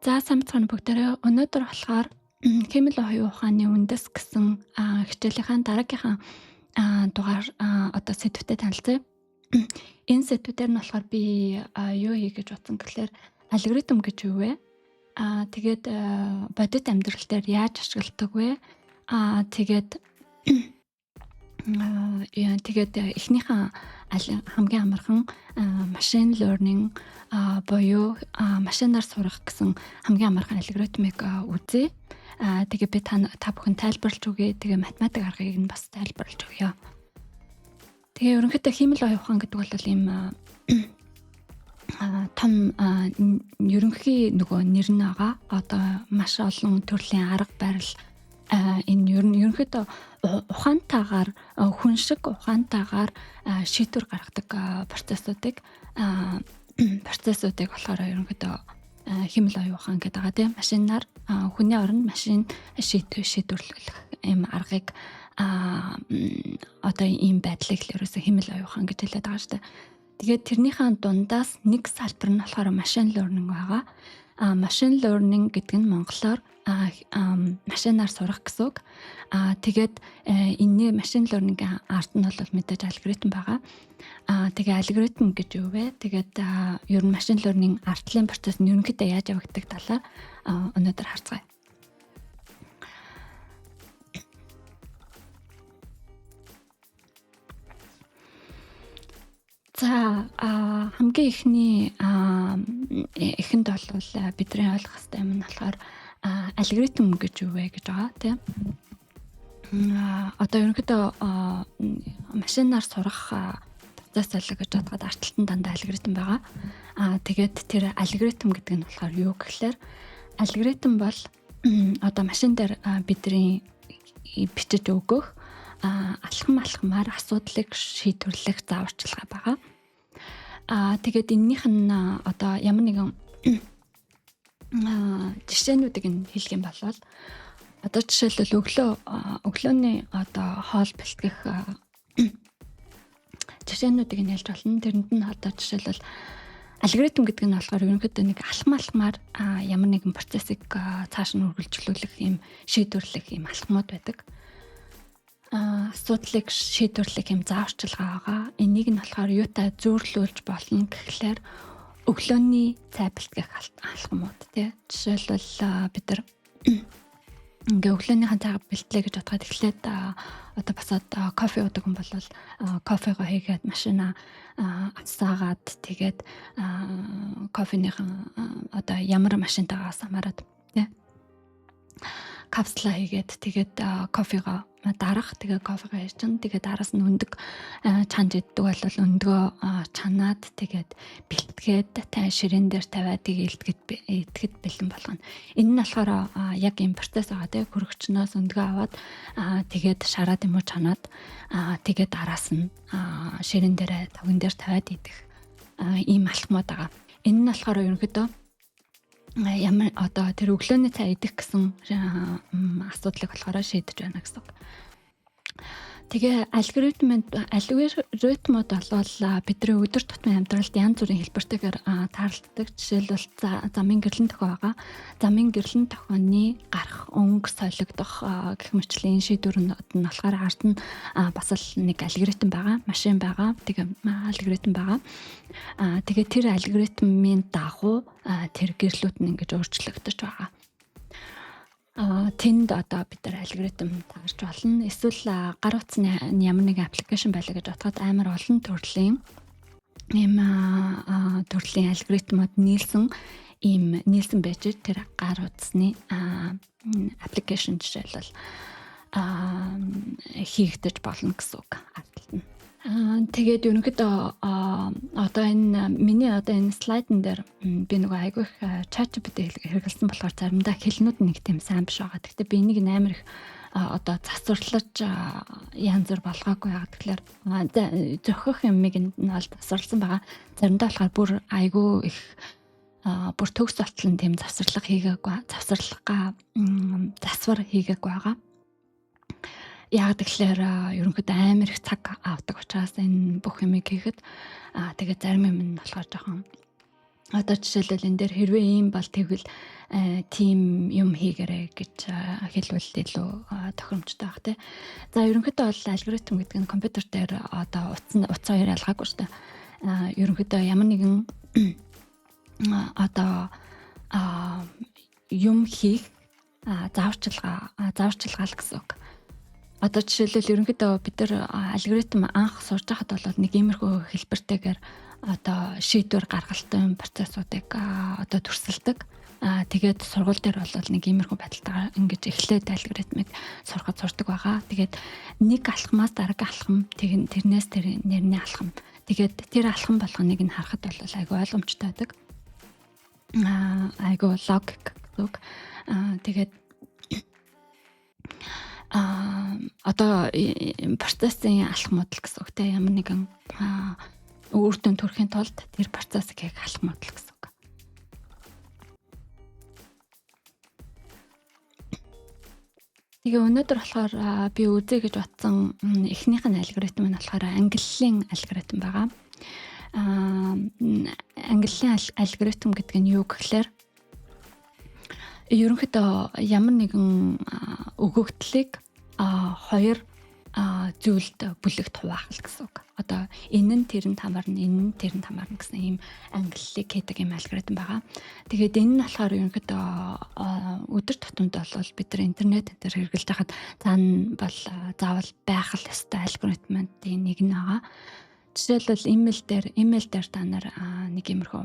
За сайн бацхан бүгдээрээ өнөөдөр болохоор хэмэл оюун ухааны үндэс гэсэн хичээлийнхаа дараагийнхаа дугаар одоо сэдвүүдэд танилцъя. Энэ сэдвүүдээр нь болохоор би юу хий гэж бодсон гэхээр алгоритм гэж юу вэ? Тэгээд бодит амьдрал дээр яаж ашигладаг вэ? Тэгээд тэгээд эхнийхэн хамгийн амархан машин learning буюу машинаар сурах гэсэн хамгийн амархан алгоритмыг үзье. Тэгээ би та бүхэн тайлбарлаж өгье. Тэгээ математик аргыг нь бас тайлбарлаж өгье. Тэгээ ерөнхийдөө хэмэл оюун ухаан гэдэг бол ийм том ерөнхий нөгөө нэр нь байгаа. Одоо маш олон төрлийн арга барил энэ ерөнхийдөө ухаантайгаар хүн шиг ухаантайгаар шийдвэр гаргадаг процессуудыг болохоор ерөнхийдөө хэмэл оюун ухаан гэдэг байгаа тийм машинаар хүний оронд машин шийдвэрлэх юм аргыг одоо ийм байдлыг л ерөөсөө хэмэл оюун ухаан гэж хэлээд байгаа шүү дээ. Тэгээд тэрнийхэн дундаас нэг салбар нь болохоор машин learning байгаа. Машин learning гэдэг нь монголоор машинаар сурах гэсэн үг. Тэгээд энэ машин learning-ийн арт нь бол мэдээж алгоритм байгаа. Тэгээ алгоритм гэж юу вэ? Тэгээд ер нь машин learning артлын процесс нь ерөнхийдөө яаж явагддаг талаар өнөөдөр харцгаая. За хамгийн эхэнд бол бидний ойлгох хэрэгтэй юм нь болохоор алгоритм гэж юу вэ гэж байгаа тийм. Одоо ерөнхийдөө машинаар сурах процесс гэж бодоход артталтан дандаа алгоритм байгаа. Тэгээд тэр алгоритм гэдэг нь болохоор юу гэхлээр алгоритм бол одоо машин дээр бидний бичиж өгөх алхамаар асуудлыг шийдвэрлэх зааварчилгаа байгаа. Тэгээд энэнийх нь одоо ямар нэгэн жишээнүүдийг нь хэлэх юм бол одоо жишээлбэл өглөөний одоо хоол бэлтгэх жишээнүүдийг нь хэлж болно. Тэрэнд нь одоо жишээлбэл алгоритм гэдэг нь болохоор ерөнхийдөө нэг алхмаар ямар нэгэн процессыг цааш нь үргэлжлүүлэх юм шийдвэрлэх юм алхмууд байдаг. Асуудлыг шийдвэрлэх юм зааварчилгаа байгаа. Энийг нь болохоор юутай зөөрлүүлж болно гэхлээр өглөөний цай бэлтгэх алхмууд тий. Жишээлбэл бид нар ингээ өглөөнийхэн цайг бэлтлээ гэж бодоход эхлээд одоо басаад кофе уудаг хүн бол кофего хийгээд машина асаагаад тэгээд кофенийхэн одоо ямар машинтайгаа самараад тий. Капсла хийгээд тэгээд кофего дарах тэгээ кофего ярьчин тэгээд араас нь өндөг чанж иддэг бол өндгөө чанаад тэгээд бэлтгээд ширээн дээр тавиад тэгээд идэхэд бэлэн болгоно. Энэ нь болохоор яг ийм процесс байгаа тийм хөрөгчнөөс өндгөө аваад тэгээд шараад юм уу чанаад тэгээд араас нь ширээн дээр тавган дээр тавиад идэх ийм алхмууд байгаа. Энэ нь болохоор ерөнхийдөө ямар одоо тэр өглөөний цай идэх гэсэн асуудлыг болохоор шийдэж байна гэсэн үг. Тэгээ алгоритмууд болвол бидний өдөр тутмын амьдралд янз бүрийн хэлбэртэйгээр тааралддаг. Жишээлбэл замын гэрлэн тохио байгаа. Замын гэрлэн тохионы гарах, өнгө солигдох гэх мэтлийн шийдвэрнүүд нь болохоор ард нь бас л нэг алгоритм байгаа, машин байгаа. Тэгээ алгоритм байгаа. Тэгээ тэр алгоритмын дагуу тэр гэрлүүд нь ингэж өөрчлөгдөж байгаа. Тэнд одоо бид нар алгоритм таарч болно. Эсвэл гар утасны ямар нэгэн аппликейшн байлаа гэж бодоход амар олон төрлийн алгоритмууд нийлсэн байж тэр гар утасны аппликейшн жишээлбэл хийгдэж болно гэсэн үг. Тэгээд ерөнхийдөө одоо миний слайдн дээр би нөгөө айгүй их ChatGPT хэрэглэсэн болохоор заримдаа хэлнүүд нэг тийм сайн биш байгаа. Гэхдээ би энийг амар их одоо засварлаж янз бүр болгоогүй байгаа. Тэгэхээр зохих юмыг нь бол засварлсан байгаа. Заримдаа болохоор бүр айгүй их бүр төгс болтлон тийм засвар хийгээгүй байгаа. Яг тэгэхээр ерөнхийдөө амар их цаг авдаг учраас энэ бүх юмыг хийхэд тэгээд зарим юм нь болохоор жоохон Одоо жишээлбэл энэ дээр хэрвээ ийм бол тэгвэл тим юм хийгээрэй гэж хэлвэл илүү тохиромжтой байх тий. За ерөнхийдөө бол алгоритм гэдэг нь компьютер дээр одоо утас хоёр ялгаагүй шүү дээ. Ерөнхийдөө ямар нэгэн одоо юм хийх зааварчилгаа л гэсэн үг. Одоо жишээлбэл ерөнхийдөө бид нар алгоритм анх сурж байхад бол нэг иймэрхүү хэлбэртэйгээр одоо шийдвэр гаргалтын процессуудыг одоо төрсөлдөг. Тэгээд сургууль дээр бол нэг иймэрхүү байдалтайгаар ингэж эхлээд алгоритмыг сурахад сурдаг байгаа. Тэгээд нэг алхмаас дараагийн алхам тэрнээс тэр нэрний алхам. Тэгээд тэр алхам болгоныг нь харахад бол айгүй ойлгомжтой байдаг. Айгүй логик гэдэг. Тэгээд одоо процессын алхмууд л гэсэн үг те, ямар нэгэн үр дүн төрхийн тулд тэр процессыг яг алхмууд л гэсэн үг. Тэгээ өнөөдөр болохоор би үзье гэж бодсон эхнийх нь алгоритм нь болохоор ангиллын алгоритм байгаа. Ангиллын алгоритм гэдэг нь юу гэхээр ерөнхийдөө ямар нэгэн өгөгдлийг хоёр зүйлд бүлэгт хуваах гэсэн үг. Одоо энэ нь тэрэнд хамаарна, энэ нь тэрэнд хамаарна гэсэн ийм ангиллыг хийдэг ийм алгоритм байгаа. Тэгээд энэ нь болохоор ерөнхийдөө өдөр тутамд бол бид нар интернет дээр хэрэглэж байхад цаана бол заавал байх л ёстой алгоритмын нэг нь байгаа. Жишээлбэл имэйл дээр та нар нэг иймэрхүү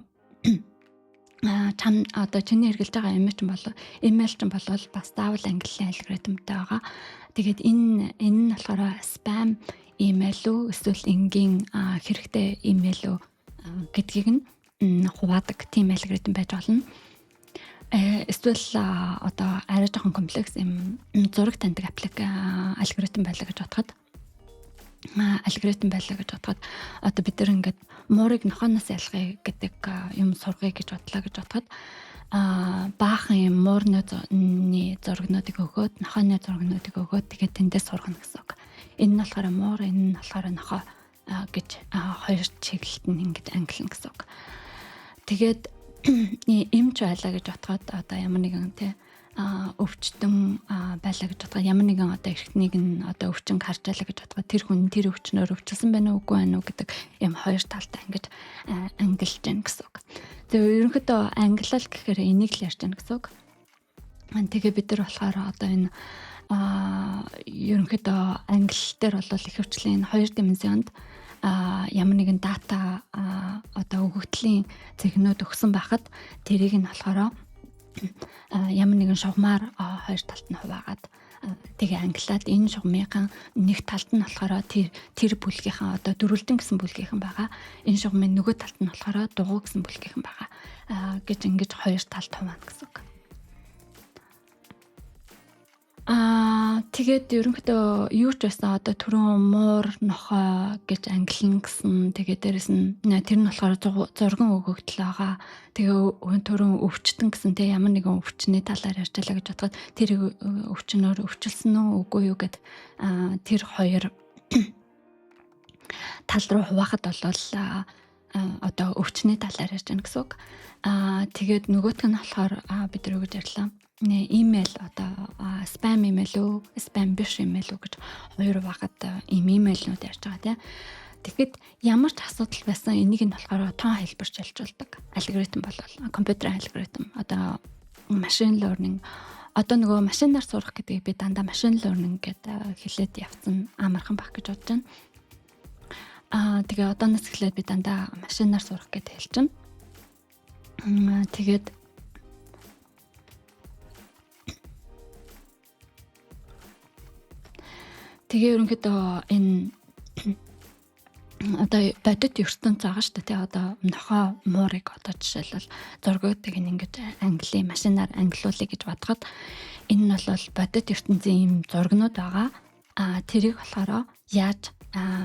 одоо чиний хэрэглэж байгаа имэйл чинь болвол бас заавал ангиллын алгоритмтай байгаа. Тэгээд энэ нь болохоор спам имэйл үү эсвэл энгийн хэрэгтэй имэйл үү гэдгийг нь хуваадаг тийм алгоритм байж болно. Эсвэл одоо арай жоохон комплекс юм зураг таньдаг алгоритм байлаа гэж бодоход одоо бид нар ингээд муурыг нохооноос ялгая гэдэг юм сургая гэж бодоход баахан юм муурны зурагнуудыг өгөөд нохооны зурагнуудыг өгөөд тэгээд тэндээс сургана гэсэн үг. Энэ нь болохоор муур, энэ нь болохоор нохоо гэж хоёр чиглэлд нь ингэж ангилна гэсэн үг. Тэгээд эмч байлаа гэж бодоход одоо ямар нэгэн өвчтөн байлаа гэж бодоход ямар нэгэн одоо эрхтнийг нь одоо өвчин харж байлаа гэж бодоход тэр хүн тэр өвчнөөр өвчлсөн байна уу үгүй байна уу гэдэг юм хоёр талтай ингэж ангилж гэн гэсэн үг. Тэгээ ерөнхийдөө ангилал гэхээр энийг л ярьж гэн гэсэн үг. Тэгээ бид нар болохоор одоо энэ ерөнхийдөө ангилал дээр бол их хвчлийн хоёр дименсионд ямар нэгэн дата одоо өгөгдлийн цэгнүүд өгсөн байхад тэрийг нь болохоор ямар нэгэн шугамар хоёр талд нь хуваагаад тэгээ ангилаад энэ шугамын нэг талд нь болохоор тэр бүлгийнхэн одоо дөрвөлдөн гэсэн бүлгийнхэн байгаа. Энэ шугамын нөгөө талд нь болохоор дугуй гэсэн бүлгийнхэн байгаа гэж ингэж хоёр талд хуваана гэсэн үг. Тэгээд ерөнхийдөө юу ч байсан одоо түрүүн муур нохоо гэж ангилна гэсэн. Тэгээд дээрэс нь тэр нь болохоор зурган өгөгдөл байгаа. Тэгээ түрүүн өвчтөн гэсэн ямар нэгэн өвчний талаар ярьж байлаа гэж бодоход тэр өвчнөөр өвчлсөн үү үгүй юу гэд тэр хоёр тал руу хуваахад болвол одоо өвчний талаар ярьж байгаа гэсэн үг. Тэгээд нөгөөх нь болохоор бид нар юу гэж ярьлаа. Имэйл одоо спам имэйл үү, спам биш имэйл үү гэж хоёр багад имэйлнүүд ярьж байгаа тийм. Тэгэхэд ямар ч асуудал байсан энийг нь болохоор тоон хэлбэрч ялжуулдаг. Алгоритм бол компьютерийн алгоритм. Одоо машин learning одоо нөгөө машинаар сурах гэдгийг би дандаа машин learning гэдэг хэлээд явцсан амархан байх гэж бодож байна. Тэгээ одооноос эхлээд би дандаа машинаар сурах гэдээ хэлж байна. Тэгээ ерөнхийдөө энэ одоо бодит ертөнц байгаа шүү дээ. Одоо нохоо муурыг одоо жишээлбэл зургуудыг ингэж англи машинаар ангилуулъя гэж бодоход энэ нь бол бодит ертөнцийн ийм зургнууд байгаа. Тэрийг болохоор яаж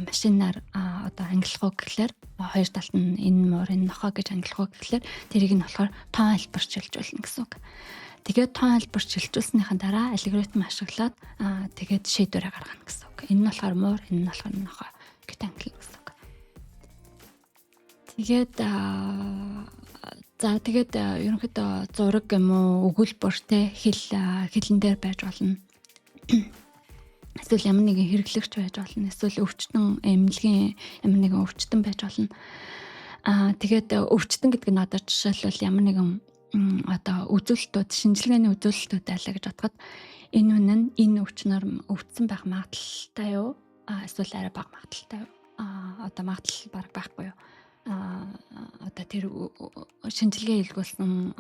машинаар одоо ангилах уу гэхлээр хоёр талд нь энэ муур энэ нохоо гэж ангилах уу гэхлээр тэрийг нь болохоор тоон хэлбэрч шилжүүлнэ гэсэн үг. Тэгээд тоон хэлбэрч шилжүүлснийхэн дараа алгоритм ашиглаад тэгээд шийдвэрээ гаргана гэсэн үг. Энэ нь болохоор муур, энэ нь болохоор нохоо гэж ангилна гэсэн үг. Тэгээд За тэгээд ерөнхийдөө зураг юм уу өгүүлбэр те хэлэн дээр байж болно. Эсвэл ямар нэгэн хэрэглэгч байж болно. Эсвэл өвчтөн эмнэлгийн ямар нэгэн өвчтөн байж болно. Тэгээд өвчтөн гэдэг нь одоо жишээлбэл ямар нэгэн одоо үзүүлэлтүүд, шинжилгээний үзүүлэлтүүд байлаа гэж бодоход энэ хүн нь энэ өвчнөр өвдсөн байх магадлалтай юу? Эсвэл арай бага магадлалтай юу? Одоо магадлал бараг байхгүй юу? Одоо тэр шинжилгээ хийлгүүлсэн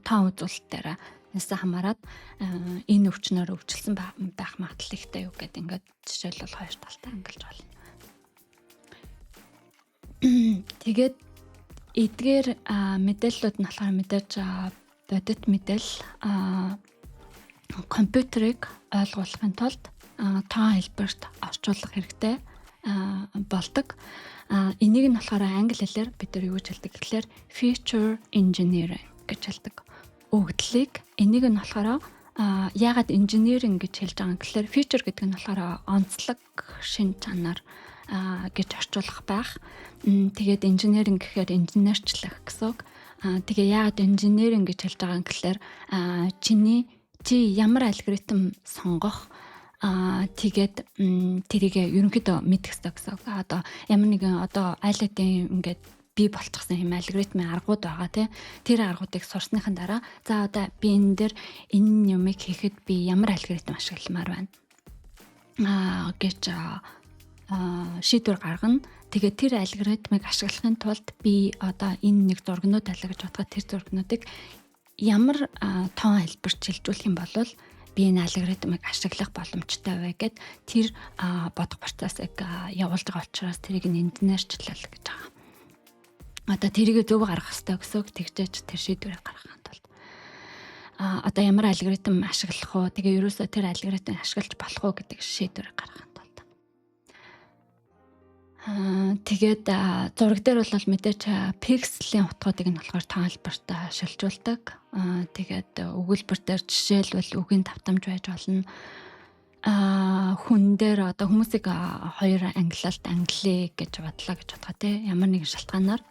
тоон үзүүлэлтээр нэсээ хамаарат энэ өвчнөр өвчлсөн байх магадлал ихтэй юу гэдэг ингээд жишээлбэл хоёр талтай ангилж болно. Тэгээд эдгээр мэдээллүүд нь болохоор мэдээж бодит мэдээлэл компьютерыг ойлгуулахын тулд тоон хэлбэрт орчуулах хэрэгтэй болдог. Энийг нь болохоор англи хэлээр бид нар юу гэж хэлдэг гэхээр feature engineering гэж хэлдэг. Өгдлийг энийг нь болохоор яагаад engineering гэж хэлж байгаа юм гэхээр feature гэдэг нь болохоор онцлог, шин чанар гэж орчуулах байх. Тэгээд engineering гэхээр инженерчлэх гэсэн үг. Тэгээ яагаад engineering гэж хэлж байгаа юм гэхээр чи ямар алгоритм сонгох тэгээд тэрийг ерөнхийдөө мэдэх хэрэгтэй гэсэн үг. Одоо ямар нэгэн одоо айлтын ингээд бий болчихсон юм алгоритмын аргууд байгаа тий. Тэр аргуудыг сурсныхан дараа за одоо би энэ дээр энэ юмыг хийхэд би ямар алгоритм ашигламаар байна гэж шийдвэр гаргана. Тэгээд тэр алгоритмыг ашиглахын тулд би одоо энэ нэг зургнууд байлаа гэж бодоход тэр зургнуудыг ямар тоон хэлбэрт шилжүүлэх юм бол би энэ алгоритмыг ашиглах боломжтой вэ гэд тэр бодох процессыг явуулж байгаа учраас тэрийг инженерчлэл гэж байгаа. Одоо тэрийг зөв гаргах хэрэгтэй гэсэн үг. Тэгжээч тэр шийдвэрийг гаргахын тулд одоо ямар алгоритм ашиглах уу, тэгээ ерөөсөө тэр алгоритмыг ашиглаж болох уу гэдэг шийдвэрийг гаргахын тулд. Тэгээд зураг дээр бол мэдээч пикселийн утгуудыг нь болохоор тоон хэлбэрт шилжүүлдэг. Тэгээд өгүүлбэр дээр жишээлбэл үгийн давтамж байж болно. Хүн дээр одоо хүмүүсийг хоёр ангилалт англи гэж бодлоо гэж бодгоо тий. Ямар нэгэн шалтгаанаар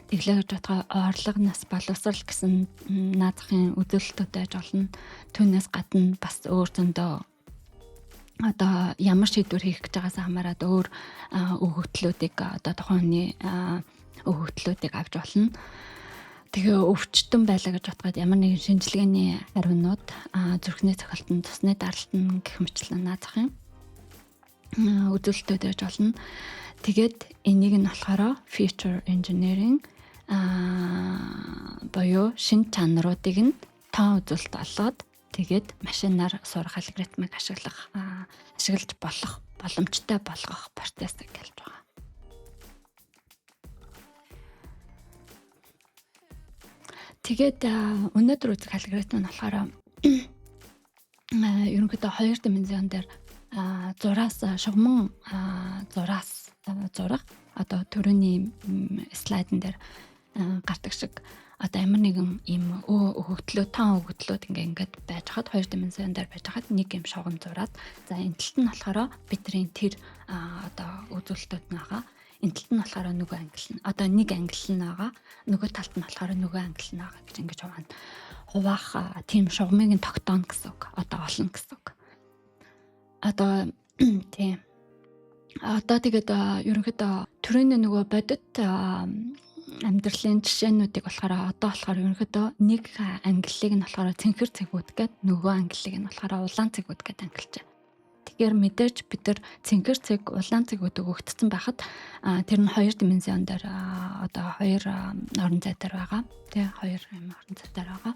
тэглээ гэж бодгоо орлого нас боловсрал гэсэн наадахын үзүүлэлтүүд байж болно. Түүнээс гадна бас өөр зөндөө одоо ямар шийдвэр хийх гэж байгаасаа хамаарат өөр өгөгдлүүдийг одоо тухайн хүний өгөгдлүүдийг авч болно. Тэгээ өвчтөн байлаа гэж бодоход ямар нэгэн шинжилгээний хариунууд зүрхний цохилтон, цусны даралтан гэх мэтлэн наазах юм үзүүлэлтүүд байж болно. Тэгээд энийг нь болохоор feature engineering боёо шин чанаруудыг нь тоон үзүүлэлт олгоод тэгээд машинаар сурах алгоритмыг ашиглаж болох боломжтой болгох процессыг хэлж байгаа. Тэгээд өнөөдөр үзэх алгоритм нь болохоор ерөнхийдөө хоёр димензион дээр зураас шугамн зураас зураг одоо төрөний слайдн дээр гардаг шиг одоо ямар нэгэн ийм өгөгдлөө тоон өгөгдлүүд ингээд байж хаад хоёр димензион дээр байж хаад нэг юм шугам зураад за энэ талд нь болохоор бидний тэр одоо үзүүлэлтүүд нь байгаа. Энэ талд нь болохоор нөгөө англи нь одоо нэг англи нь байгаа. Нөгөө талд нь болохоор нөгөө англи нь байгаа гэж ингэж хуваах тийм шугамыг нь тогтооно гэсэн үг. Одоо олно гэсэн үг. Одоо тийм. Одоо тэгээд ерөнхийдөө төрөний нөгөө бодит амьдралын жишээнүүдийг болохоор одоо болохоор ерөнхийдөө нэг ангиллыг нь болохоор цэнхэр цэгүүд гээд нөгөө ангиллыг нь болохоор улаан цэгүүд гээд ангилж байна. Тэгэхээр мэдээж бид нар цэнхэр цэг улаан цэгүүд өгөгдсөн байхад тэр нь хоёр димензион дээр одоо хоёр орон зай дээр байгаа. Тэ хоёр юм орон зай дээр байгаа.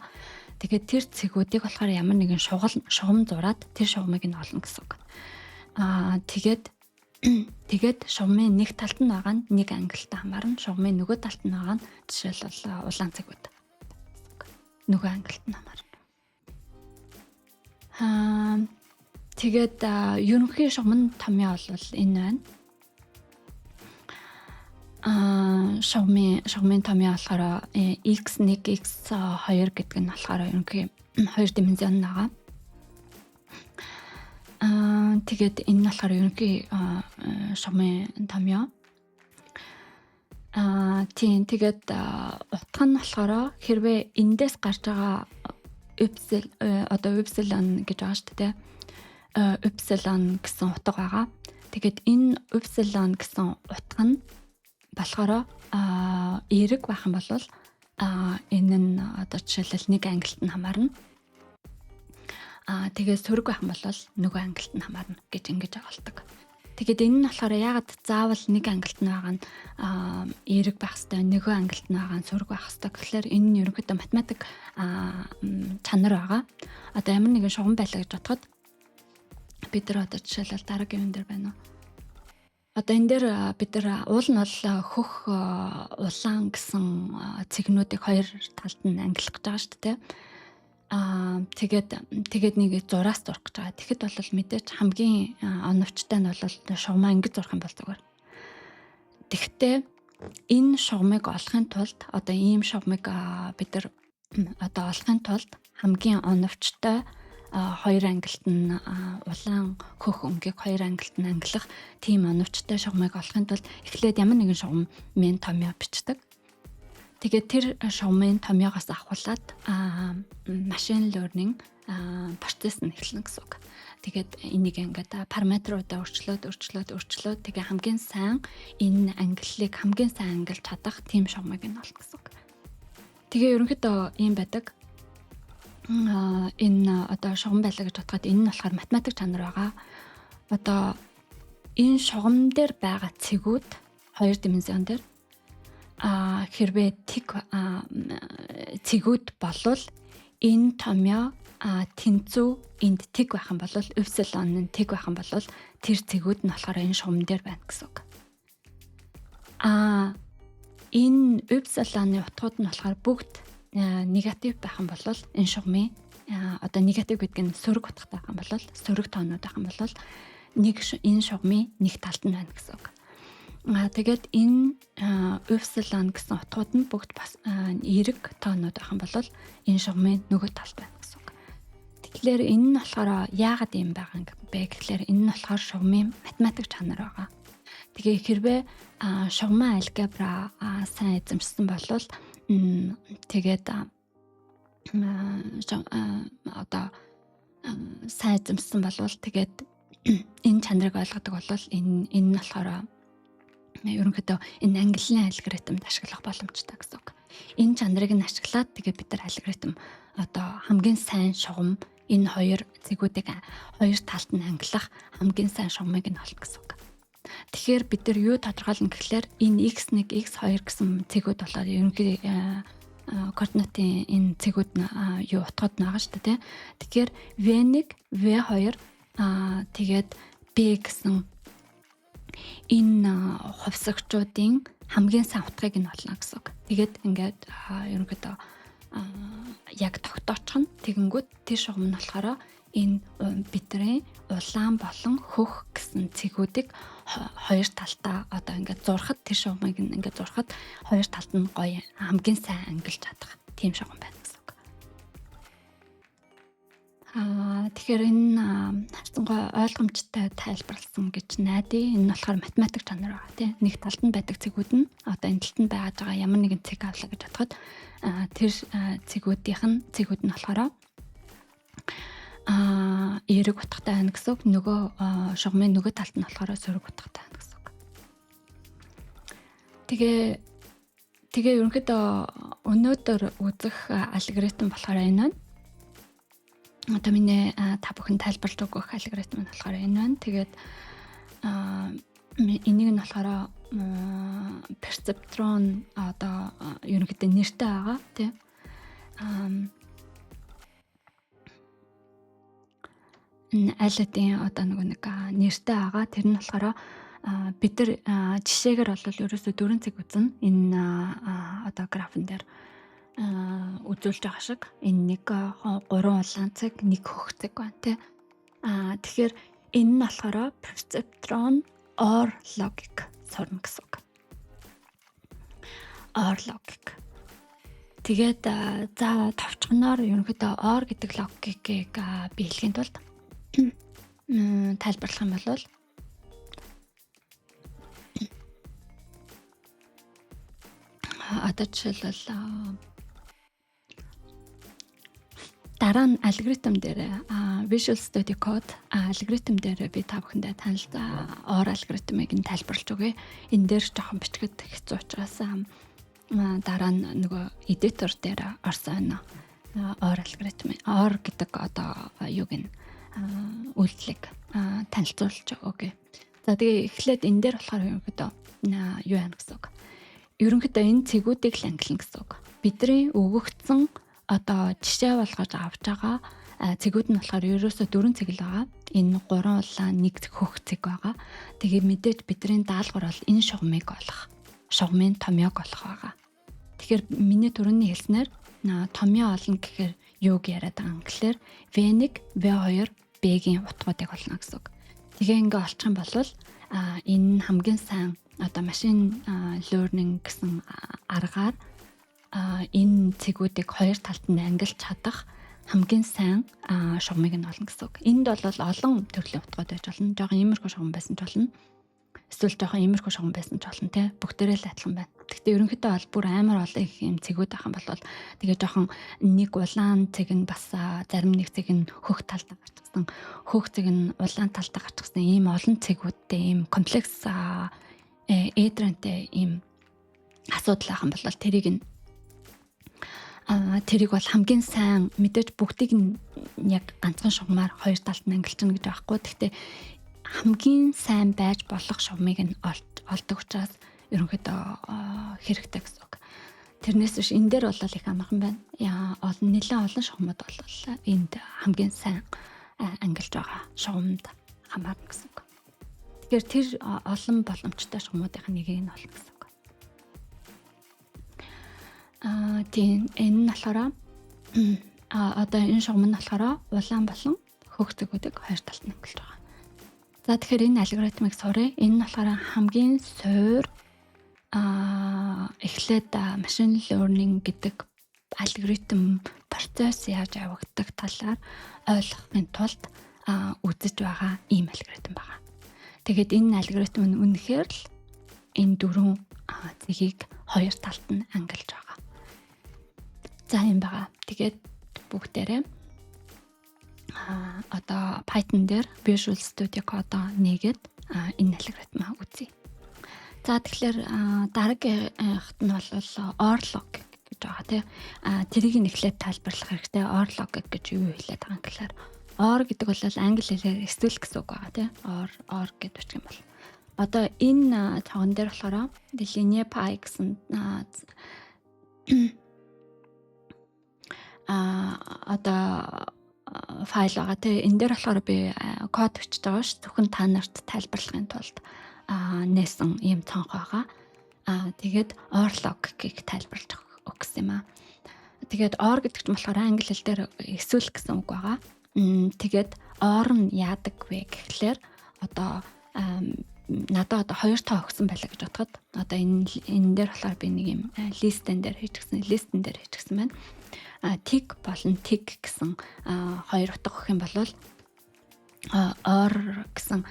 Тэгээд тэр цэгүүдийг болохоор ямар нэгэн шугам зураад тэр шугамыг нь олно гэсэн үг. Тэгээд шугамын нэг талд нь байгаа нь нэг ангилтай хамаарна. Шугамын нөгөө талд нь байгаа нь жишээлбэл улаан цэгүүд. Нөгөө ангилт нь хамаарна. Тэгээд ерөнхий шугамн томьёо бол энэ байна. Шугамын томьёо болохоор x1 x2 гэдэг нь болохоор ерөнхий хоёр димензион байгаа. Тэгээд энэ нь болохоор ерөнхий шугамын томьёо. Тийм тэгээд утга нь болохоор хэрвээ эндээс гарч байгаа одоо эпсилон гэж байгаа шүү дээ. Эпсилон гэсэн утга байгаа. Тэгээд энэ эпсилон гэсэн утга нь болохоор эерэг байх юм бол энэ нь одоо жишээлбэл нэг ангилалт нь хамаарна. Тэгээд сөрөг байх юм бол нөгөө ангилалт нь хамаарна гэж ингэж агуулдаг. Тэгээд энэ нь болохоор ягаад заавал нэг ангилалт нь байгаа нь эерэг байх хэвээр нөгөө ангилалт нь байгаа нь сөрөг байх хэвээр гэхэлэр энэ нь ерөнхийдөө математик чанар байгаа. Одоо ямар нэгэн шугам байлаа гэж бодоход бид нар одоо жишээлбэл дараагийн юм дээр байна уу? Одоо энэ дээр бид нар уул нь бол хөх улаан гэсэн цэгнүүдийг хоёр талд нь ангилах гэж байгаа шүү дээ. Тэгээд нэг зураас зурх гэж байгаа. Тэгэхэд бол мэдээж хамгийн оновчтой нь бол шугамаа ингэж зурх юм бол зүгээр. Тэгэхдээ энэ шугамыг олохын тулд одоо ийм шугамыг бид нар одоо олохын тулд хамгийн оновчтой хоёр ангилалт нь улаан хөх өнгийг хоёр ангилалт нь ангилах тийм оновчтой шугамыг олохын тулд эхлээд ямар нэгэн шугамын томьёо бичдэг. Тэгээд тэр шугамын томьёогоос ахуулаад машин learning процесс нь эхэлнэ гэсэн үг. Тэгээд энийг ингээд параметруудаа өөрчлөөд тэгээ хамгийн сайн энэ ангиллыг хамгийн сайн ангилж чадах тийм шугамыг нь олох гэсэн үг. Тэгээ ерөнхийдөө ийм байдаг. Энэ одоо шугам байлаа гэж бодоход энэ нь болохоор математик чанар байгаа. Одоо энэ шугам дээр байгаа цэгүүд хоёр дименсион дээр хэрвээ цэгүүд болвол энэ томьёо тэнцүү энд тэг байх юм бол эпсилон нь тэг байх юм бол тэр цэгүүд нь болохоор энэ шугам дээр байна гэсэн үг. Энэ эпсилоны утгууд нь болохоор бүгд негатив байх юм бол энэ шугамын одоо негатив гэдэг нь сөрөг утгатай байх юм бол сөрөг тоонууд байх юм бол энэ шугамын нэг талд нь байна гэсэн үг. Тэгээд энэ эпсилон гэсэн утгууд нь бүгд бас эерэг тоонууд байх юм бол энэ шугамын нөгөө талд байна гэсэн үг. Тэгэхээр энэ нь болохоор яагаад юм байгаа юм бэ гэхлээр энэ нь болохоор шугамын математик чанар байгаа. Тэгээ хэрвээ шугамын алгебра сайн эзэмшсэн бол тэгээд одоо сайн эзэмшсэн бол тэгээд энэ чанарыг ойлгодог бол энэ нь болохоор ерөнхийдөө энэ ангиллын алгоритмд ашиглах боломжтой гэсэн үг. Энэ чанарыг нь ашиглаад тэгээ бид нар алгоритм одоо хамгийн сайн шугам энэ хоёр цэгүүдийг хоёр талд нь ангилах хамгийн сайн шугамыг нь олно гэсэн үг. Тэгэхээр бид нар юу тодорхойлно гэхлээр энэ x1, x2 гэсэн цэгүүд болоод ерөнхий координатын энэ цэгүүд нь юу утгууд нь байгаа шүү дээ. Тэгэхээр v1, v2 тэгээд b гэсэн энэ хувьсагчдын хамгийн сайн утгыг нь олно гэсэн үг. Тэгээд ингээд ерөнхийдөө яг тогтоочих нь тэгэнгүүт тэр шугам нь болохоор энэ бидний улаан болон хөх гэсэн цэгүүдийг хоёр талдаа одоо ингээд зурхад тэр шугамыг ингээд зурхад хоёр талд нь гоё хамгийн сайн ангилж чадах тийм шугам байна гэсэн үг. Тэгэхээр энэ харцангуй ойлгомжтой тайлбарласан гэж найдаа. Энэ болохоор математик чанар байгаа тийм. Нэг талд нь байдаг цэгүүд нь одоо энэ талтанд байгаад байгаа ямар нэгэн цэг авлаа гэж бодоход тэр цэгүүд нь болохоор эерэг утгатай байна гэсэн үг. Нөгөө шугамын нөгөө талд нь болохоор сөрөг утгатай байна гэсэн үг. Тэгээ ерөнхийдөө өнөөдөр үзэх алгоритм болохоор энэ байна. Одоо миний та бүхэн тайлбарлаж өгөх алгоритм нь болохоор энэ байна. Тэгээд энийг нь болохоор перцептрон одоо ерөнхийдөө нэртэй байгаа тийм. Энэ алидын одоо нэг нэртэй байгаа. Тэр нь болохоор бид нар жишээгээр бол ерөөсөө дөрвөн цэг үзнэ. Энэ одоо графн дээр үзүүлж байгаа шиг энэ нэг 3 улаан цэг, нэг хөх цэг байна тий. Тэгэхээр энэ нь болохоор perceptron or logic сурна гэсэн үг. Or logic. Тэгээд за товчгоноор ерөнхийдөө or гэдэг логикийг биелэхийн тулд тайлбарлах юм бол Одоо жишээлбэл дараа нь алгоритм дээр Visual Studio Code алгоритм дээр би та бүхэндээ танил OR алгоритмыг нь тайлбарлаж өгье. Энэ дээр жоохон бичгэд хэцүү учраас дараа нь нөгөө editor дээр орсон OR алгоритм OR гэдэг одоо юуг нь үйлдэлийг танилцуулж өгье. За тэгээ эхлээд энэ дээр болохоор ерөнхийдөө юу яана гэсэн үг. Ерөнхийдөө энэ цэгүүдийг л ангилна гэсэн үг. Бидний өгөгдсөн одоо жишээ болгож авч байгаа цэгүүд нь болохоор ерөөсөө 4 цэг л байгаа. Энэ 3 улаан 1 хөх цэг байгаа. Тэгээд мэдээж бидний даалгавар бол энэ шугамыг олох. Шугамын томьёог олох байгаа. Тэгэхээр миний түрүүний хэлснээр томьёо олно гэхээр юуг яриад байгаа юм гэхээр V1, V2, B-гийн утгуудыг олно гэсэн үг. Тэгээ ингээ олчих юм бол энэ хамгийн сайн одоо машин learning гэсэн аргаар энэ цэгүүдийг хоёр талд нь ангилж чадах хамгийн сайн шугамыг нь олно гэсэн үг. Энд бол олон төрлийн утгууд байж болно. Жохон иймэрхүү шугам байсан ч болно. Эсвэл жохон иймэрхүү шугам байсан ч болно те. Бүгдээрээ л адилхан байна. Гэхдээ ерөнхийдөө бол бүр амар олон их юм цэгүүд ахын бол тэгээ жохон нэг улаан цэг нь бас зарим нэг цэг нь хөх талдаа гарчихсан. Хөх цэг нь улаан талдаа гарчихсан. Ийм олон цэгүүдтэй ийм комплекс эдрэнтэй ийм асуудал ахын бол тэрийг бол хамгийн сайн мэдээж бүгдийг нь яг ганцхан шугамаар хоёр талд нь ангилчихна гэж байхгүй. Гэхдээ хамгийн сайн байж болох шугамыг нь олдог учраас ерөнхийдөө хэрэгтэй гэсэн үг. Тэрнээс биш энэ дээр бол их амархан байна. Нэлээд олон шугамуд бол энд хамгийн сайн ангилж байгаа шугамд хамаарна гэсэн үг. Тэгэхээр тэр олон боломжтой шугамуудын нэгийг нь олно гэсэн үг. Тийм энэ нь болохоор одоо энэ шугам нь болохоор улаан болон хөх цэгүүдийг хоёр талд нь ангилж байгаа. За тэгэхээр энэ алгоритмыг суръя. Энэ нь болохоор хамгийн суур эхлээд machine learning гэдэг алгоритм процесс яаж явагддаг талаар ойлгохын тулд үзэж байгаа ийм алгоритм байна. Тэгээд энэ алгоритм нь үнэхээр л энэ дөрвөн цэгийг хоёр талд нь ангилж байгаа. За юм байгаа. Тэгээд бүгдээрээ одоо Python дээр Visual Studio Code нээгээд энэ алгоритмаа үзье. За тэгэхээр дараагийнх нь бол OR logic гэж байгаа тийм. Тэрийг нь эхлээд тайлбарлах хэрэгтэй. OR logic гэж юу хэлээд байгаа юм гэхээр OR гэдэг бол англи хэлээр эсвэл гэсэн үг байгаа тийм. OR гэдэг үгч юм бол. Одоо энэ цогон дээр болохоор linear pi гэсэн одоо файл байгаа тийм. Энэ дээр болохоор би код бичиж байгаа ш. Зөвхөн та нарт тайлбарлахын тулд нээсэн ийм цонх байгаа. Тэгээд OR logic-ийг тайлбарлаж өгсөн юм аа. Тэгээд OR гэдэг чинь болохоор англи хэл дээр эсвэл гэсэн үг байгаа. Тэгээд OR нь яадаг вэ гэхлээр одоо надад одоо хоёр тоо өгсөн байлаа гэж бодоход одоо энэ дээр болохоор би нэг юм листэн дээр хийчихсэн байна. Tick болон tick гэсэн хоёр утга өгөх юм бол OR гэсэн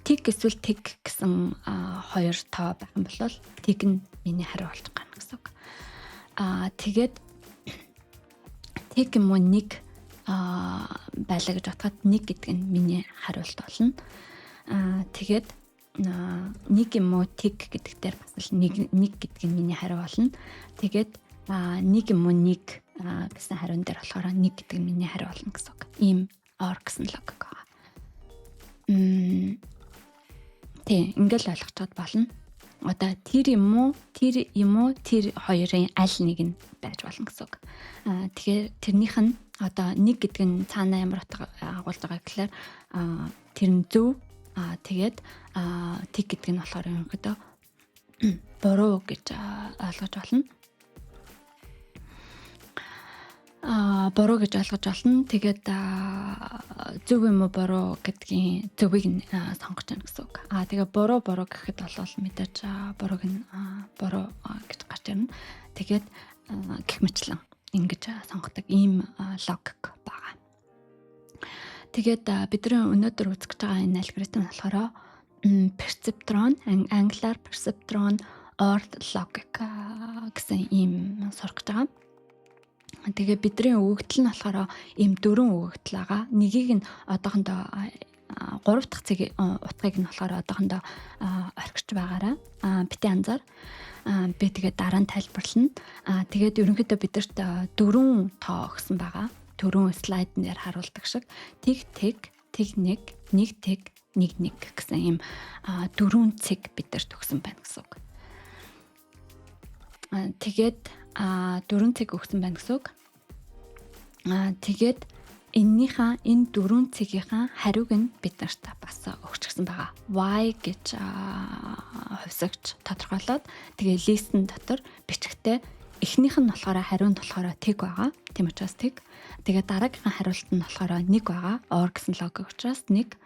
tick эсвэл tick гэсэн хоёр тоо байх юм бол tick нь миний хариу болж гарна гэсэн үг. Тэгээд tick юм уу нэг байлаа гэж бодоход нэг гэдэг нь миний хариулт болно. Тэгээд нэг юм уу tick гэдэг дээр бас л нэг гэдэг нь миний хариу болно. Тэгээд нэг юм уу нэг гэсэн хариун дээр болохоор нэг гэдэг нь миний хариу болно гэсэн үг. Ийм OR гэсэн логик байгаа. Тийм ингээл ойлгочод болно. Одоо тэр юм уу тэр хоёрын аль нэг нь байж болно гэсэн үг. Тэгэхээр тэрнийх нь одоо нэг гэдэг нь цаанаа ямар утга агуулж байгаа гэхээр тэр нь зөв. Тэгээд тэг гэдэг нь болохоор ерөнхийдөө буруу гэж ойлгож болно. Буруу гэж ойлгож болно. Тэгээд зөв юм уу буруу гэдгийн зөвийг нь сонгож байна гэсэн үг. Тэгээ буруу гэхэд бол мэдээж бурууг нь буруу гэж гарч ирнэ. Тэгээд гэх мэтлэн ингэж сонгодог ийм логик байгаа. Тэгээд бидний өнөөдөр үзэж байгаа энэ алгоритм болохоор perceptron англиар perceptron or logic гэсэн ийм сурах гэж байгаа. Тэгээ бидний өгөгдөл нь болохоор ийм 4 өгөгдөл байгаа. Нэгийг нь одоохондоо 3 дахь цэгийн утгыг нь болохоор одоохондоо орхиж байгаараа. Бити анзаар. Би тэгээд дараа нь тайлбарлана. Тэгээд ерөнхийдөө бидэрт 4 тоо өгсөн байгаа. 4 слайд нэр харуулдаг шиг тэг нэг тэг нэг гэсэн ийм 4 цэг бидэрт өгсөн байна гэсэн үг. Тэгээд 4 цэг өгсөн байна гэсэн үг. Тэгээд энэ 4 цэгийнхаа хариуг нь биднэрт бас өгчихсэн байгаа. Y гэж хувьсагч тодорхойлоод тэгээ листэн дотор бичгтээ эхнийх нь болохоор хариу нь болохоор тэг байгаа. Тийм учраас тэг. Тэгээ дараагийнхаа хариулт нь болохоор нэг байгаа. Or гэсэн логик учраас нэг.